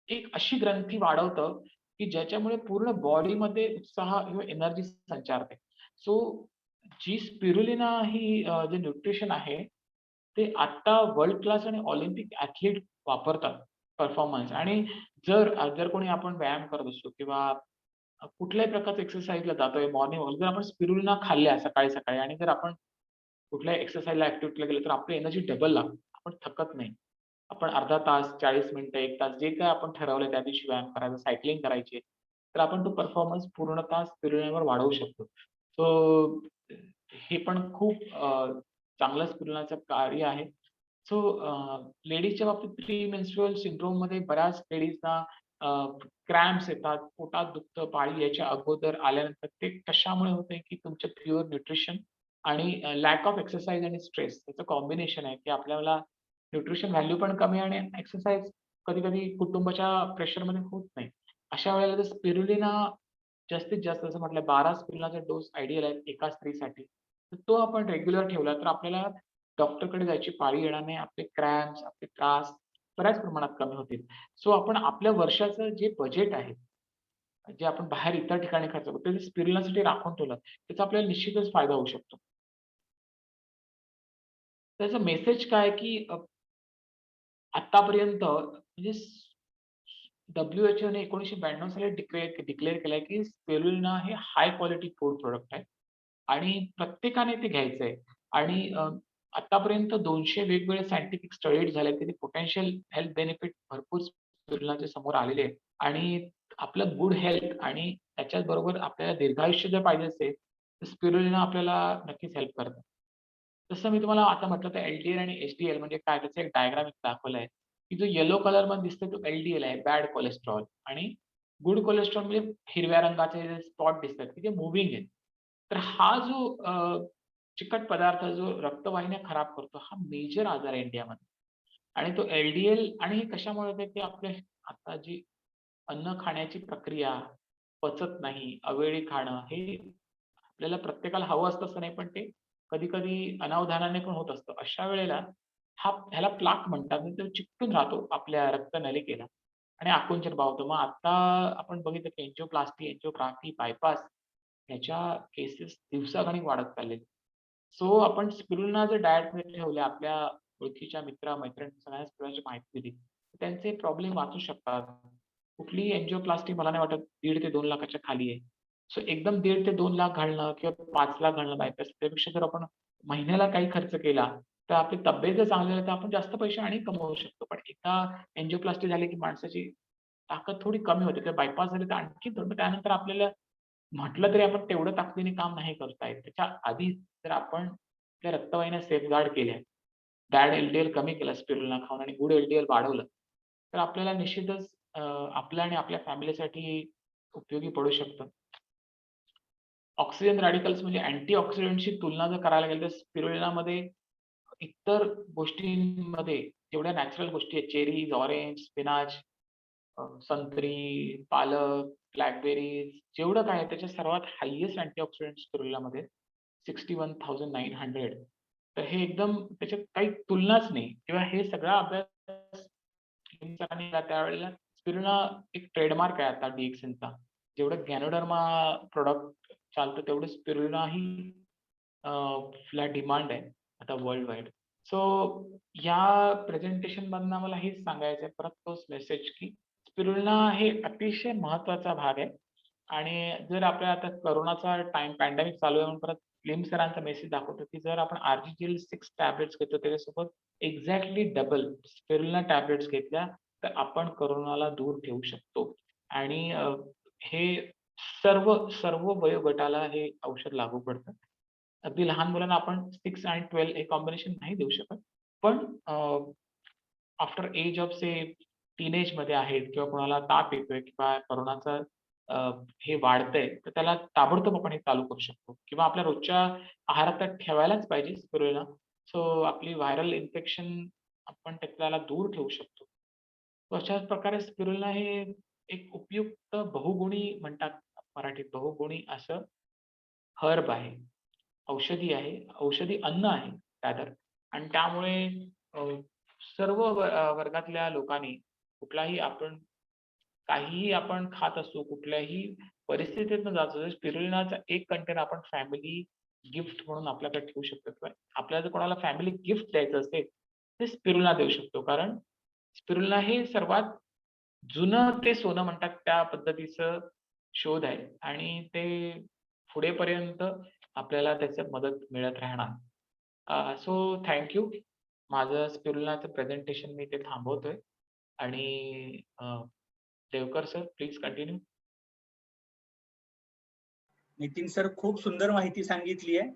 एक अशी ग्रंथी वाढवतं, की ज्याच्यामुळे पूर्ण बॉडीमध्ये उत्साह किंवा एनर्जी संचारते. सो जी स्पिरुलिना ही जे न्यूट्रिशन आहे, ते आता वर्ल्ड क्लास आणि ऑलिम्पिक ॲथलीट वापरतात परफॉर्मन्स आणि जर कोणी आपण व्यायाम करत असू किंवा कुठल्याही प्रकारचं एक्सरसाइजला जातोय मॉर्निंग वॉक जर आपण स्पिरुलिना खाल्ल्या सकाळी-सकाळी आणि जर आपण कुठल्याही एक्सरसाइजला ॲक्टिव्हिटीला गेलो, तर आपली एनर्जी डबल लागते. आपण थकत नाही. आपण अर्धा तास, 40 मिनिटं, 1 तास जे काही आपण ठरवलंय त्या दिवशी व्यायाम करायचा, सायकलिंग करायची तर आपण तो परफॉर्मन्स पूर्णतः स्पिरुलिनावर वाढवू शकतो. सो हे पण खूप चांगलं स्पिरुलिनाचं कार्य आहे. सो लेडीजच्या बाबतीत प्री-मेन्स्ट्रुअल सिंड्रोममध्ये बऱ्याच लेडीजना क्रॅम्प्स येतात, पोटात दुखतं, पाळी यायच्या अगोदर आल्यानंतर ते कशामुळे होतंय, की तुमचं प्युअर न्यूट्रिशन आणि लॅक ऑफ एक्सरसाइज आणि स्ट्रेस याचं कॉम्बिनेशन आहे, की आपल्याला न्यूट्रिशन व्हॅल्यू पण कमी आणि एक्सरसाइज कधी-कधी कुटुंबाच्या प्रेशरमध्ये होत नाही. अशा वेळेला जर स्पिरुलिना जास्तीत जास्त जसं म्हटलं 12 स्पिरुलिनाचे डोस आयडियल आहेत एका स्त्रीसाठी. तर तो आपण रेग्युलर ठेवला तर आपल्याला डॉक्टरकडे जायची पाळी येणार नाही. आपले क्रॅम्प्स, आपले त्रास बऱ्याच प्रमाणात कमी होतील. सो आपण आपल्या वर्षाचं जे बजेट आहे, जे आपण बाहेर इतर ठिकाणी खर्च करतो, ते स्पिरुलिनासाठी राखून ठेवलं, त्याचा आपल्याला निश्चितच फायदा होऊ शकतो. त्याचा मेसेज काय की आत्तापर्यंत म्हणजे WHO ने 1992 साली डिक्लेअर केलंय, की स्पिरुलिना हे हाय क्वालिटी फूड प्रॉडक्ट आहे आणि प्रत्येकाने ते घ्यायचंय आणि आत्तापर्यंत 200 वेगवेगळे सायंटिफिक स्टडीज झाले, त्याचे पोटेन्शियल हेल्थ बेनिफिट भरपूर स्पिरुलिनाच्या समोर आलेले आहेत आणि आपलं गुड हेल्थ आणि त्याच्याचबरोबर आपल्याला दीर्घायुष्य जर पाहिजे असेल, तर स्पिरुलिना आपल्याला नक्कीच हेल्प करतं. जसं मी तुम्हाला आता म्हटलं तर एल आणि एच म्हणजे काय त्याचा एक डायग्राम एक दाखवलाय, की जो येलो कलरमध्ये दिसतोय तो एल आहे, बॅड कोलेस्टेरॉल आणि गुड कोलेस्टेरॉल म्हणजे हिरव्या रंगाचे जे स्पॉट दिसतात, की जे मूव्हिंग आहेत. तर हा जो चिकट पदार्थ जो रक्तवाहिन्या खराब करतो, हा मेजर आजार आहे इंडियामध्ये आणि तो एल आणि हे कशामुळे होतं, की आपल्या आता जी अन्न खाण्याची प्रक्रिया पचत नाही, अवेळी खाणं हे आपल्याला प्रत्येकाला हवं असतं असं नाही, पण ते कधी-कधी अनावधानाने पण होत असतं. अशा वेळेला ह्याला प्लाक म्हणतात आणि तो चिकटून राहतो आपल्या रक्तनलिकेला आणि आकुंचन पावतो. मग आता आपण बघितलं की एंजिओप्लास्टी, बायपास ह्याच्या केसेस दिवसागणिक वाढत चाललेत. सो आपण स्पिरुलिना जर डायटमध्ये ठेवल्या, आपल्या ओळखीच्या मित्र-मैत्रिणी सगळ्यांना स्पिरुलिनाची माहिती दिली, तर त्यांचे प्रॉब्लेम वाचू शकतात. कुठलीही एंजिओप्लास्टी मला नाही वाटत 1.5 ते 2 लाखाच्या खाली आहे. सो एकदम 1.5 ते 2 लाख घालणं किंवा 5 लाख घालणं बायपास त्यापेक्षा जर आपण महिन्याला काही खर्च केला, तर आपली तब्येत जर चांगली झाली, तर आपण जास्त पैसे आणि कमवू शकतो. पण एकदा एंजिओप्लास्टी झाली, की माणसाची ताकद थोडी कमी होते किंवा बायपास झाली, तर आणखी थोडं त्यानंतर आपल्याला म्हटलं तरी आपण तेवढं ताकदीने काम नाही करता येत. त्याच्या आधी जर आपण आपल्या रक्तवाहिन्या सेफगार्ड केल्या, बॅड एल कमी केला स्पिरुलिना खाऊन आणि गुड एल वाढवलं, तर आपल्याला निश्चितच आपल्या आणि आपल्या फॅमिलीसाठी उपयोगी पडू शकतं. ऑक्सिजन रॅडिकल्स म्हणजे अँटीऑक्सिडंटची तुलना जर करायला गेलं तर स्पिरुलिनामध्ये इतर गोष्टींमध्ये जेवढ्या नॅचरल गोष्टी आहेत, चेरीज, ऑरेंज, स्पिनाच, संत्री, पालक, ब्लॅकबेरीज जेवढं काय आहे त्याच्या सर्वात हायेस्ट अँटीऑक्सिडंट स्पिरुलिनामध्ये 61,900 तर हे एकदम त्याच्यात काही तुलनाच नाही किंवा हे सगळा अभ्यास सरांनी त्यावेळेला स्पिरुलिना एक ट्रेडमार्क आहे आता DXNचा. जेवढं गॅनोडर्मा प्रॉडक्ट चालतं तेवढं स्पिरुलिनाही ला डिमांड आहे आता वर्ल्ड वाईड. सो या प्रेझेंटेशनमधनं मला हेच सांगायचं आहे परत तोच मेसेज की स्पिरुलिना हे अतिशय महत्त्वाचा भाग आहे आणि जर आपल्या आता कोरोनाचा पॅन्डेमिक चालू आहे म्हणून परत लिम सरांचा मेसेज दाखवतो की जर आपण RGGL-6 टॅब्लेट्स घेतो त्याच्यासोबत एक्झॅक्टली डबल स्पिरुलिना टॅब्लेट्स घेतल्या तर आपण कोरोनाला दूर ठेवू शकतो आणि हे सर्व वयोगटाला हे औषध लागू पडतं. अगदी लहान मुलांना आपण 6 आणि 12 हे कॉम्बिनेशन नाही देऊ शकत. पण आफ्टर एज ऑफ से टीनेजमध्ये आहेत किंवा कोणाला ताप येतोय किंवा कोरोनाचा अ, हे वाढतंय, तर त्याला ताबडतोब आपण हे चालू करू शकतो किंवा आपल्या रोजच्या आहारात तर ठेवायलाच पाहिजे स्पिरुलिना. सो आपली व्हायरल इन्फेक्शन आपण त्याला दूर ठेवू शकतो. तर अशाच प्रकारे स्पिरुलिना हे एक उपयुक्त बहुगुणी म्हणतात मराठीत बहुगुणी असं हर्ब आहे. औषधी आहे, औषधी अन्न आहे रादर आणि त्यामुळे अ, सर्व वर्गातल्या लोकांनी कुठलाही आपण काहीही आपण खात असू, कुठल्याही परिस्थितीतनं जात असू, स्पिरुलिनाचा एक कंटेनर आपण फॅमिली गिफ्ट म्हणून आपल्याकडे ठेवू शकतो किंवा आपल्याला जर कोणाला फॅमिली गिफ्ट द्यायचं असेल, ते स्पिरुलिना देऊ शकतो. कारण स्पिरुलिना हे सर्वात जुनं ते सोनं म्हणतात त्या पद्धतीचं शोध आहे आणि ते पुढेपर्यंत आपल्याला त्याची मदत मिळत राहणार. So thank you. माझं स्पिरुलिनाचं प्रेझेंटेशन मी इथे थांबवतोय आणि Devkar sir please continue. Nitin sir खूप सुंदर माहिती सांगितली आहे.